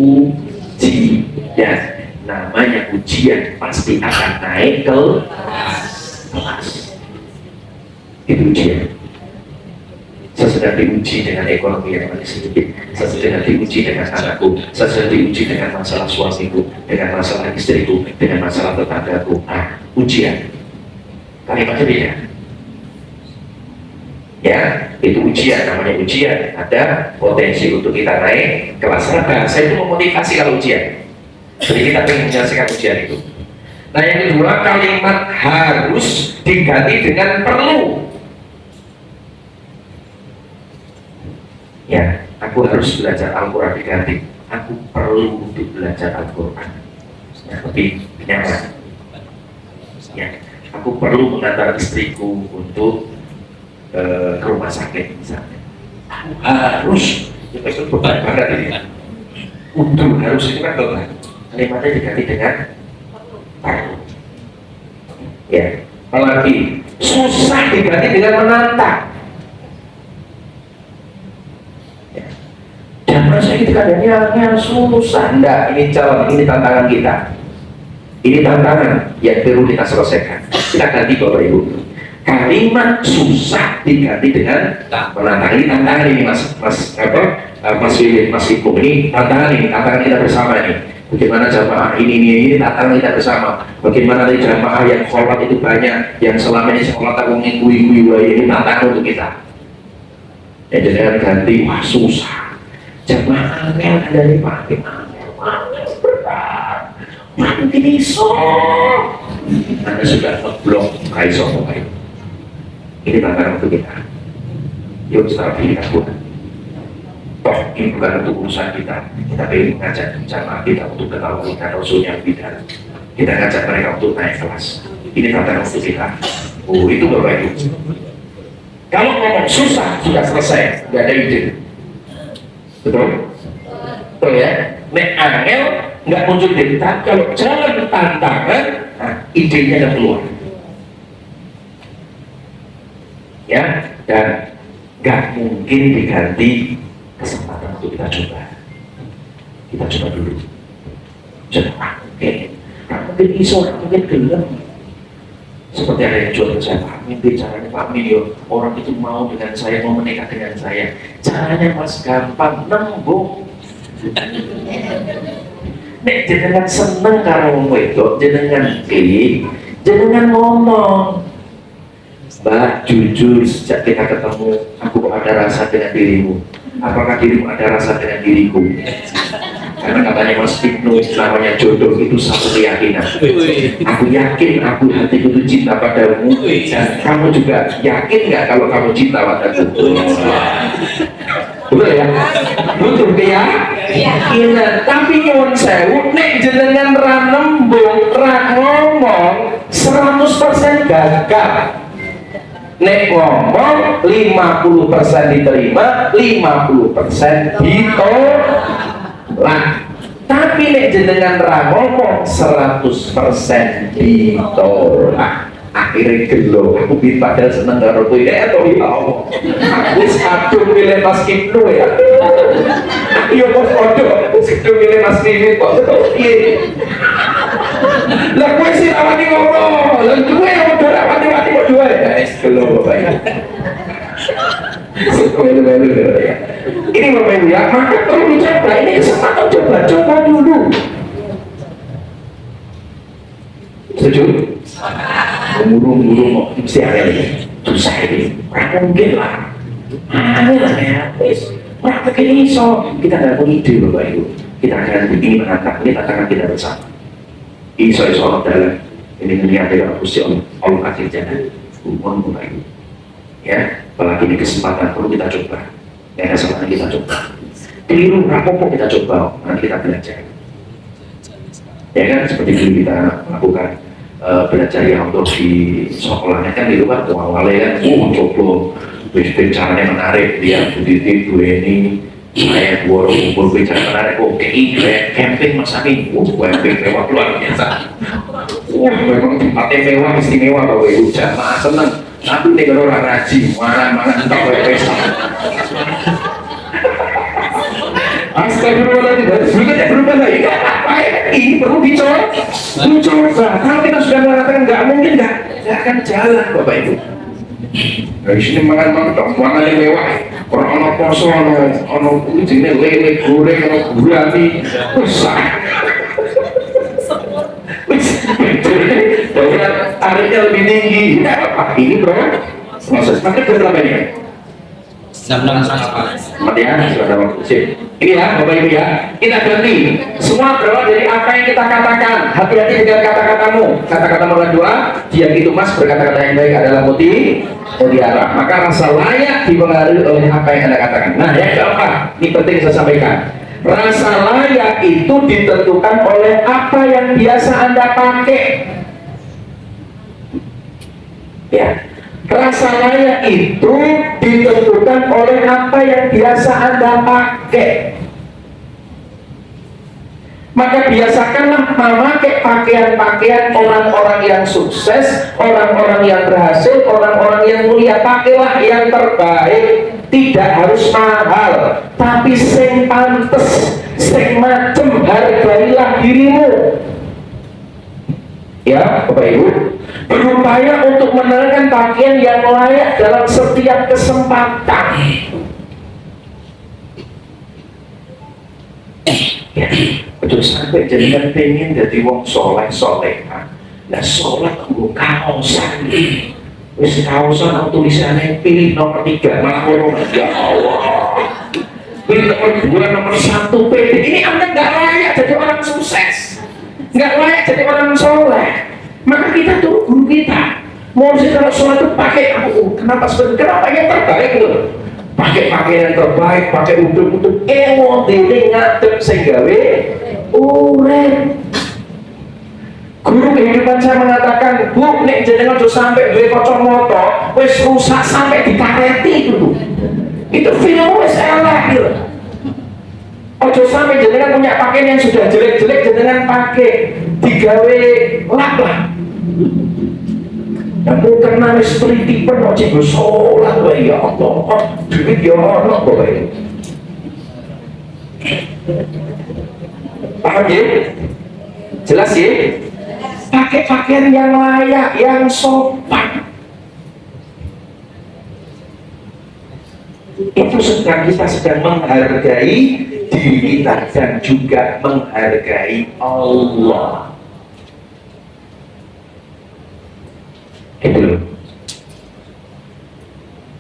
Speaker 1: Namanya ujian pasti akan naik kelas. Itu ujian. Saya sedang diuji dengan ekonomi yang masih sedikit. Saya sedang diuji dengan anakku. Saya sedang diuji dengan masalah suamiku, dengan masalah istriku, dengan masalah tetanggaku. Nah, ujian. Kalimatnya beda. Ya, itu ujian, namanya ujian. Ada potensi untuk kita naik kelas. Bahasa itu memotivasi kalau ujian. Jadi kita ingin menyelesaikan ujian itu. Nah, yang kedua, kalimat harus diganti dengan perlu. Ya, aku harus belajar Al-Quran diganti. Aku perlu untuk belajar Al-Quran. Ya, lebih nyaman. Ya, aku perlu mengantar istriku untuk ke rumah sakit misalnya. Aku harus, itu beban banget ini. Untuk harus itu kan beban. Kalimatnya diganti dengan perlu. Ya, apalagi susah diganti dengan menantang. Jangan saya itu kadangnya susah. Enggak, ini calon, ini tantangan kita. Ini tantangan yang perlu kita selesaikan. Kita ganti Bapak Ibu. Kalimat susah diganti dengan menantang. Ini tantangan ini Mas Wiwit, Mas Ibu. Ini tantangan kita bersama ini. Bagaimana jamaah ini tantangan kita bersama. Bagaimana dari jamaah yang sholat itu banyak, yang selama ini sholat aku ngikui ini tantangan untuk kita. Ya, jangan ganti, wah susah. Jamaah angel dari pagi, angel berat, mati besok. Anda sudah ngeblok Kaiso baik. Ini tantangan untuk kita. Yuk setelah kita buat. Toh ini bukan untuk urusan kita. Kita ingin mengajak jamaah kita untuk kenal kita Rasulnya bidang. Kita ngajak mereka untuk naik kelas. Ini tantangan untuk kita. Oh itu Bapak Ibu. Kalau ngomong susah sudah selesai, nggak ada ide. Betul? Betul ya? Nek angel nggak muncul dari tantangan. Kalau jalan tantangan, nah, idenya udah keluar. Ya, dan nggak mungkin diganti kesempatan untuk kita coba. Kita coba dulu. Coba, oke. Mungkin iso, mungkin gelap. Seperti ada yang jual ke saya, Pak Amin, caranya Pak Amin, yo, orang itu mau dengan saya, mau menikah dengan saya. Caranya mas gampang, nembung. Nek jenengan seneng karo wong wedok, jenengan jenengan ngomong. Mbak, jujur sejak kita ketemu, aku kok ada rasa dengan dirimu. Apakah dirimu ada rasa dengan diriku? Karena katanya Mas Ibnu namanya jodoh itu satu keyakinan. Aku yakin aku hatiku itu cinta padamu, dan kamu juga yakin nggak kalau kamu cinta padaku? Betul ya? Betul ya? Yakinan. Tapi nyuwun sewu, nek jenengan ra nembung, ra ngomong, 100% gagal. Nek ngomong 50% diterima, 50% ditolak. Tapi nek jenengan ra ngomong 100% ditolak. Akhirnya gelo, aku padahal seneng karo kowe ya to ya Allah. Aku satu milih Mas Ibnu ya. Iya kok podo, satu milih Mas Ibnu kok piye. Lah kowe sih awake ngomong, lah kowe udah rawati-wati kok dua ya. Gelo Bapak. Ini Bapak Ibu ya, maka perlu dicoba. Ini kesempatan coba dulu. Setuju? Murung-murung kok mesti ada ini. Susah ini, mungkin lah. Aneh lah ya, wis. Praktek ini so, kita nggak punya ide Bapak Ibu. Kita akan begini mengatakan ini tantangan kita bersama. Iso Allah dalam ini ada yang Gusti Allah kasih jalan. Umum Bapak Ibu. Ya, apalagi ini kesempatan perlu kita coba. Ya, kesempatan kita coba. Keliru, rapopo kita coba, nanti kita belajar. Ya kan, seperti dulu kita lakukan belajar yang untuk di sekolahnya kan di luar tuh awalnya kan, coba bicaranya menarik, dia Buditi, Bu Eni, saya dua orang kumpul bicara menarik, oke, camping Mas Amin, camping mewah luar biasa. Memang tempatnya mewah, istimewa Bapak Ibu, jamaah seneng. Tapi nih kalau orang rajin, mana entah oleh pesta. Astagfirullahaladzim, berubah lagi. Ini perlu dicoba. Kalau kita sudah mengatakan nggak mungkin, nggak akan jalan Bapak Ibu. Dari sini makan yang mewah. Orang poso, orang jenis lele goreng, orang gurami, besar. Tarifnya lebih tinggi. Ini bro, proses pakai berapa ini? 6 mati ya, sudah waktu. Ini ya Bapak Ibu ya, kita ganti semua berawal dari apa yang kita katakan. Hati-hati dengan kata-katamu. Kata-katamu adalah doa, dia itu mas berkata-kata yang baik adalah mutiara. Maka rasa layak dipengaruhi oleh apa yang Anda katakan. Nah yang keempat, ini penting saya sampaikan. Rasa layak itu ditentukan oleh apa yang biasa Anda pakai. Ya, rasa layak itu ditentukan oleh apa yang biasa Anda pakai. Maka biasakanlah memakai pakaian-pakaian orang-orang yang sukses, orang-orang yang berhasil, orang-orang yang mulia. Pakailah yang terbaik. Tidak harus mahal, tapi sing pantes, sing macem, hargailah dirimu. Ya, Bapak Ibu, berupaya untuk menemukan pakaian yang layak dalam setiap kesempatan. Ya, betul sampai jenengan pengen jadi wong soleh-solehan. Nah, soleh kanggo kaosan. Wis kaosan ana tulisannya pilih nomor 3 malah orang ya Allah. Pilih nomor 2, nomor 1 PD. Ini Anda nggak layak jadi orang sukses. Nggak layak jadi orang soleh. Maka kita tuh guru kita Mesti kalau sholat itu pakai kenapa seperti kenapa yang terbaik loh? Pakai pakaian yang terbaik, pakai uduk-uduk, modele ngadep sehinggawe urep. Guru kehidupan saya mengatakan, Bu, nek jenengan tuh sampai duwe kacamata, wis rusak sampai dikareti dulu. Itu film wis elek gitu. Ojo sampai jenengan punya pakaian yang sudah jelek-jelek jenengan pakai digawe lap lah. Aku karena wis pelitipan ojo go sholat wae ya Allah. Duit ya ono kok wae. Paham ya? Jelas ya? Pakai pakaian yang layak, yang sopan. Itu kita sedang menghargai diri kita dan juga menghargai Allah. Itu loh.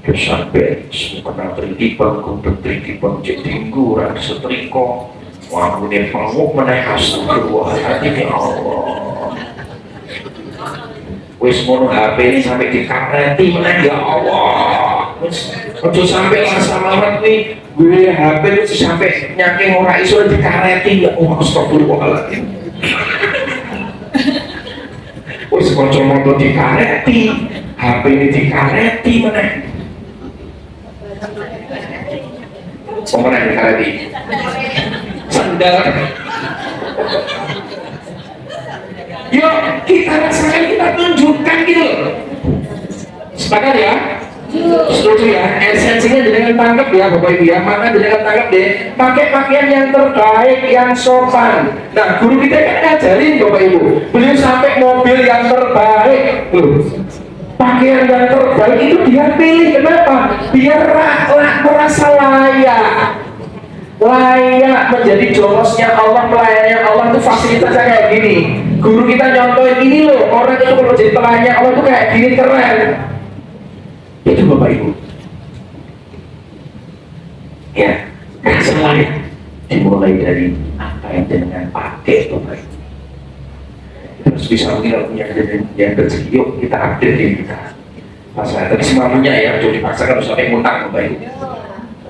Speaker 1: Sampai pernah terlibat, terlibat jadi kurang setrika. Wangune panguk menehas kedua hati Allah. Wis ngono HP ini sampai dikareti meneh ya Allah. Wis ojo sampai rasa mawat nih gue HP itu sampai nyaking ora iso dikareti ya Allah astagfirullahaladzim. Wis kacamata dikareti, HP ini dikareti meneh. Pemenang dikareti. Sandal. Yuk kita rasakan, kita tunjukkan gitu loh. Sepakat ya? Setuju ya? Esensinya dengan tangkap ya Bapak Ibu ya. Maka dengan tangkap deh, pakai pakaian yang terbaik, yang sopan. Nah guru kita kan ngajarin Bapak Ibu, beliau sampai mobil yang terbaik loh. Pakaian yang terbaik itu dia pilih, kenapa? Biar merasa layak menjadi jolosnya Allah, pelayannya Allah itu fasilitasnya kayak gini. Guru kita nyontohin ini loh, orang itu kalau jadi pelayannya Allah itu kayak gini, keren. Itu Bapak Ibu ya, rasa layak dimulai dari apa yang dengan pakai Bapak Ibu. Terus bisa kita punya yang rezeki, yuk kita update diri kita. Pasal tadi semuanya ya, jadi dipaksakan sampai ngutang Bapak Ibu.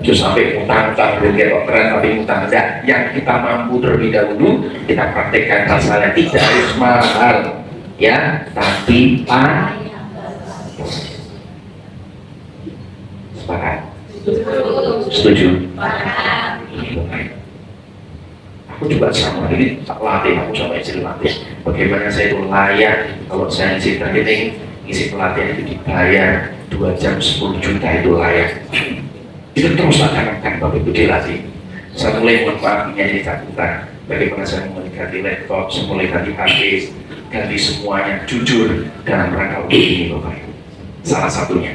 Speaker 1: Jangan sampai ngutang bergerak keren tapi ngutang enggak. Yang kita mampu terlebih dahulu kita praktekkan asalnya, tidak harus mahal ya, tapi sepakat? Setuju? Aku juga sama, ini tak latih, aku sama istri latih bagaimana saya itu layak. Kalau saya isi training, isi pelatihan itu dibayar 2 jam 10 juta itu layak. Itu terus akan Bapak Ibu dilatih. Saya mulai memanfaatkannya di catatan. Bagaimana saya mulai ganti laptop, saya mulai ganti HP, ganti semuanya jujur dalam rangka untuk ini Bapak Ibu. Salah satunya,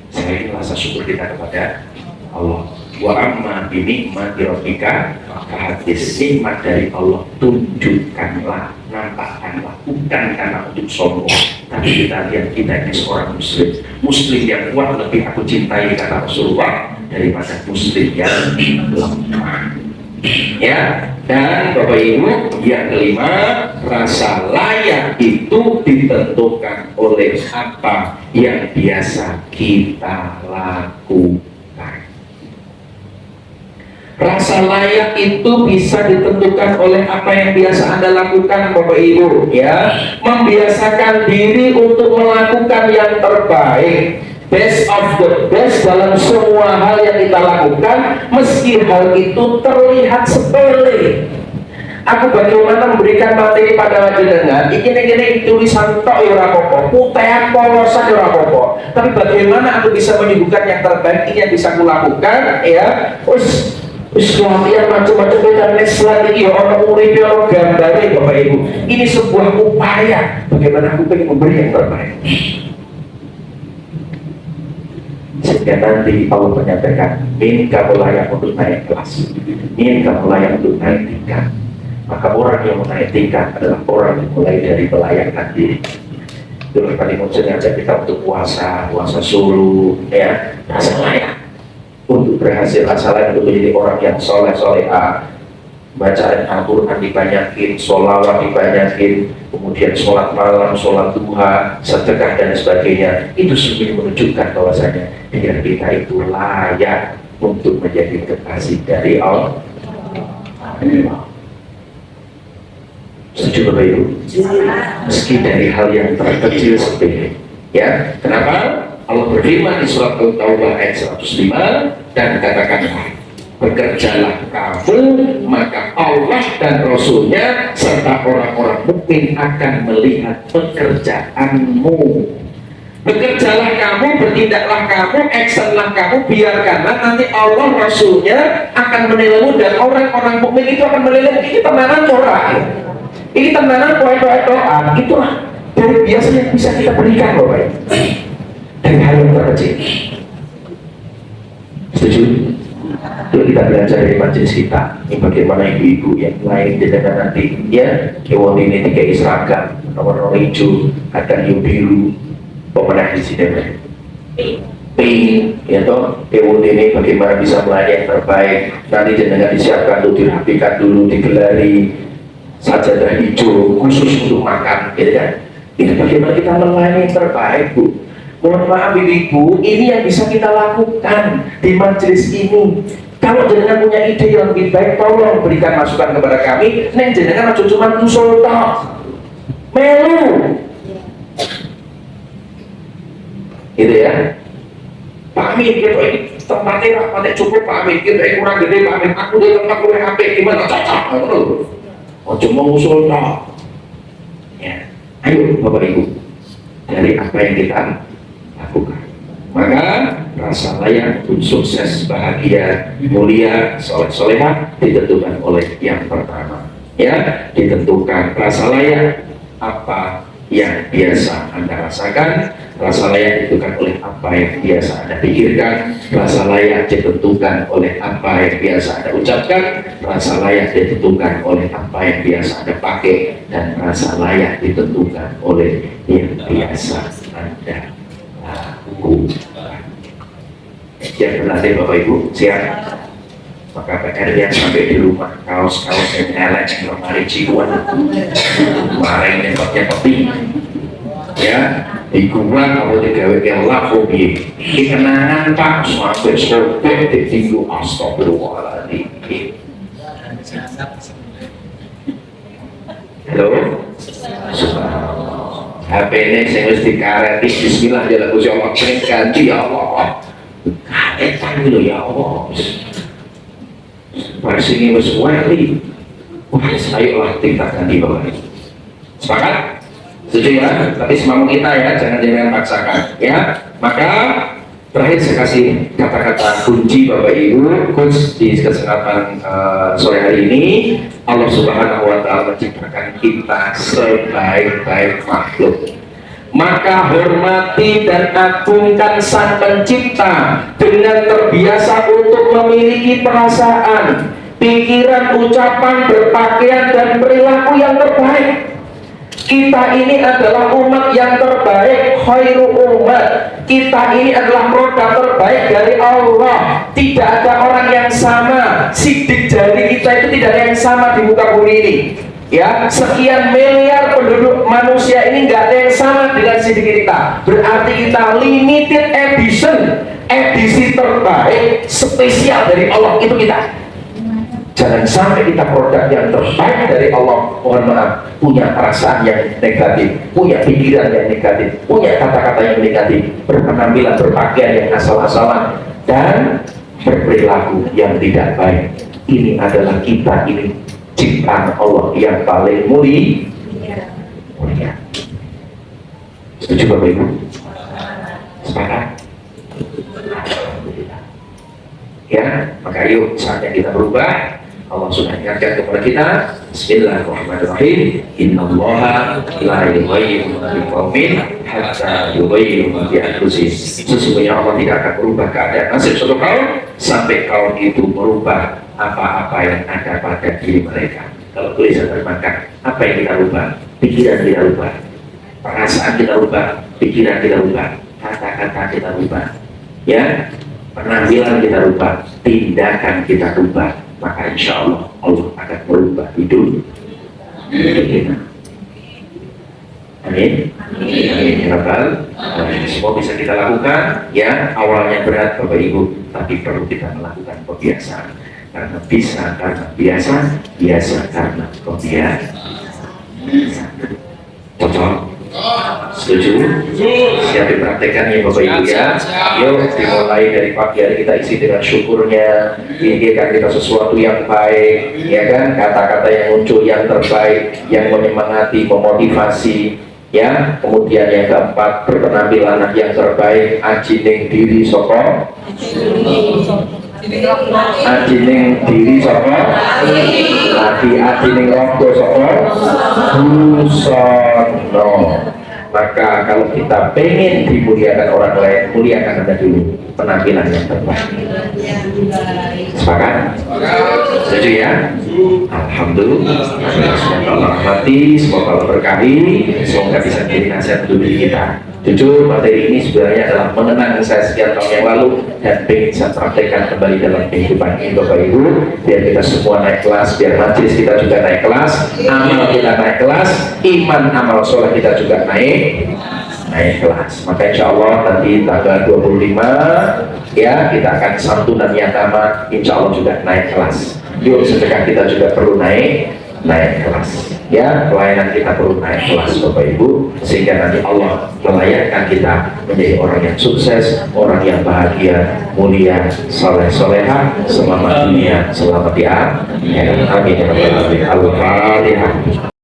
Speaker 1: saya ini rasa syukur kita kepada Allah. Wa amma binikmati rabbika fahadits. Nikmat dari Allah tunjukkanlah, nampakkanlah, bukan karena untuk sombong, tapi kita lihat kita ini seorang muslim yang kuat. Lebih aku cintai kata Rasulullah daripada muslim yang lemah ya. Dan Bapak Ibu yang kelima, rasa layak itu ditentukan oleh apa yang biasa kita lakukan. Rasa layak itu bisa ditentukan oleh apa yang biasa Anda lakukan Bapak Ibu ya. Membiasakan diri untuk melakukan yang terbaik, best of the best dalam semua hal yang kita lakukan, meski hal itu terlihat sepele. Aku bagaimana memberikan materi pada jenengan, ini tulisan tok ya ora apa-apa, putean polosan ya ora apa-apa. Tapi bagaimana aku bisa menyuguhkan yang terbaik, ini yang bisa aku lakukan ya. Latihan macam-macam dan slide ini orang urip orang gambare Bapak Ibu. Ini sebuah upaya bagaimana aku ingin memberi yang terbaik. Sehingga nanti Allah menyampaikan, ini kamu layak untuk naik kelas, ini kamu layak untuk naik tingkat. Maka orang yang menaik tingkat adalah orang yang mulai dari melayakkan diri. Dulu tadi maksudnya ajak kita untuk puasa sulu ya, rasa layak untuk berhasil, asalnya untuk menjadi orang yang soleh soleha. bacaan Al-Quran dibanyakin, sholawat dibanyakin, kemudian sholat malam, sholat duha, sedekah dan sebagainya. Itu sungguh menunjukkan bahwasanya diri kita itu layak untuk menjadi kekasih dari Allah. Setuju Bapak Ibu? Meski dari hal yang terkecil seperti ini. Ya, kenapa? Allah berfirman di surat At-Taubah ayat 105 dan katakanlah, bekerjalah kamu, maka Allah dan Rasulnya serta orang-orang mukmin akan melihat pekerjaanmu. Bekerjalah kamu, bertindaklah kamu, actionlah kamu, biarkanlah nanti Allah Rasulnya akan menilaimu dan orang-orang mukmin itu akan menilai. Ini tenanan moral, ini tenanan doa. Itulah dari biasa yang bisa kita berikan Bapak Ibu, dari hal yang terkecil. Setuju? Kalau kita belajar dari majelis kita, ini bagaimana ibu-ibu yang lain dengan nanti ya, kewan ini tiga seragam, nomor hijau, ada yang biru, pemenang di sini pink, ya toh, kewan ini bagaimana bisa melayani yang terbaik. Nanti jenengan disiapkan untuk dirapikan dulu, digelari sajadah hijau khusus untuk makan, gitu kan? Ini bagaimana kita melayani yang terbaik, Bu. Mohon maaf ibu, ini yang bisa kita lakukan di majelis ini. Kalau jenengan punya ide yang lebih baik, tolong berikan masukan kepada kami. Neng jenengan aja cuma usul tok, melu, gitu ya. Pak Amin, gitu ini tempatnya rapatnya cukup Pak Amin, gitu ini kurang gede Pak Amin. Aku di tempat kurang HP, gimana? Cocok, oh cuma usul tok. Ya, ayo Bapak Ibu, dari apa yang kita lakukan, maka rasa layak untuk sukses, bahagia, mulia, soleh-solehah ditentukan oleh yang pertama, ya, ditentukan rasa layak apa yang biasa Anda rasakan, rasa layak ditentukan oleh apa yang biasa Anda pikirkan, rasa layak ditentukan oleh apa yang biasa Anda ucapkan, rasa layak ditentukan oleh apa yang biasa Anda pakai, dan rasa layak ditentukan oleh yang biasa Anda lakukan. Yang berlatih Bapak Ibu, siap? Maka PR-nya sampai di rumah, kaos-kaos yang elek, yang lemari ciuan, kemarin nempatnya peti, ya, di gua kalau digawe yang laku ini kenangan Pak, sampai sobek ditinggu, astagfirullahaladzim. Halo? HP ini saya mesti kareti, bismillah jalan Gusti Allah, kering ganti ya Allah. Karetan dulu ya Allah. Pada sini wis wali. Wah, ayolah kita ganti Bapak. Sepakat? Setuju ya? Tapi semangat kita ya, jangan paksakan ya. Maka terakhir saya kasih kata-kata kunci Bapak Ibu, coach di kesempatan sore hari ini. Allah Subhanahu wa Ta'ala menciptakan kita sebaik-baik makhluk, maka hormati dan agungkan Sang Pencipta dengan terbiasa untuk memiliki perasaan, pikiran, ucapan, berpakaian dan perilaku yang terbaik. Kita ini adalah umat yang terbaik, khairu umat. Kita ini adalah produk terbaik dari Allah. Tidak ada orang yang sama. Sidik jari kita itu tidak ada yang sama di muka bumi ini. Ya, sekian miliar penduduk manusia ini nggak ada yang sama dengan sidik kita. Berarti kita limited edition, edisi terbaik, spesial dari Allah itu kita. Jangan sampai kita produk yang terbaik dari Allah, mohon maaf, punya perasaan yang negatif, punya pikiran yang negatif, punya kata-kata yang negatif, berpenampilan, berpakaian yang asal-asalan, dan berperilaku yang tidak baik. Ini adalah kita ini ciptaan Allah yang paling mulia. Setuju Bapak Ibu? Sepakat? Ya, maka yuk saatnya kita berubah. Allah sudah ingatkan kepada kita, Bismillahirrahmanirrahim, Innallaha la yughayyiru ma biqaumin hatta yughayyiru ma bi anfusihim. Sesungguhnya Allah tidak akan berubah keadaan nasib suatu kaum sampai kaum itu merubah apa-apa yang ada pada diri mereka. Kalau tulisan termakan, apa yang kita rubah? Pikiran kita rubah, perasaan kita rubah, pikiran kita rubah, kata-kata kita rubah. Ya, penampilan kita rubah, tindakan kita rubah, maka insya Allah Allah akan merubah hidup kita. Amin. Amin. Ya Rabbal Alamin. Semua bisa kita lakukan. Ya, awalnya berat Bapak Ibu, tapi perlu kita melakukan kebiasaan. Karena bisa karena biasa, biasa karena kebiasaan. Cocok? Setuju? Siap dipraktekan ya Bapak Ibu ya. Yuk dimulai dari pagi hari kita isi dengan syukurnya, pikirkan kita sesuatu yang baik, ya kan, kata-kata yang muncul yang terbaik, yang menyemangati, memotivasi, ya. Kemudian yang keempat, berpenampilan yang terbaik, ajining diri soko, ajining diri soko, ajining rokok soko, busono. Maka kalau kita pengen dimuliakan orang lain, muliakan Anda dulu, penampilan yang terbaik. Sepakat? Setuju ya? Alhamdulillah. Semoga Allah rahmati, semoga Allah berkahi, semoga bisa menjadi nasihat untuk diri kita. Jujur, materi ini sebenarnya adalah mengenang saya sekian tahun yang lalu dan ingin saya praktekkan kembali dalam kehidupan ini Bapak Ibu, biar kita semua naik kelas, biar majelis kita juga naik kelas, amal kita naik kelas, iman amal soleh kita juga naik kelas. Maka insya Allah nanti tanggal 25 ya kita akan santunan yatama, insya Allah juga naik kelas. Yuk sedekah kita juga perlu naik kelas ya, pelayanan kita perlu naik kelas Bapak Ibu, sehingga nanti Allah melayakkan kita menjadi orang yang sukses, orang yang bahagia, mulia, soleh solehah, selamat dunia, selamat di akhirat. Amin ya rabbal alamin. Al-Fatihah.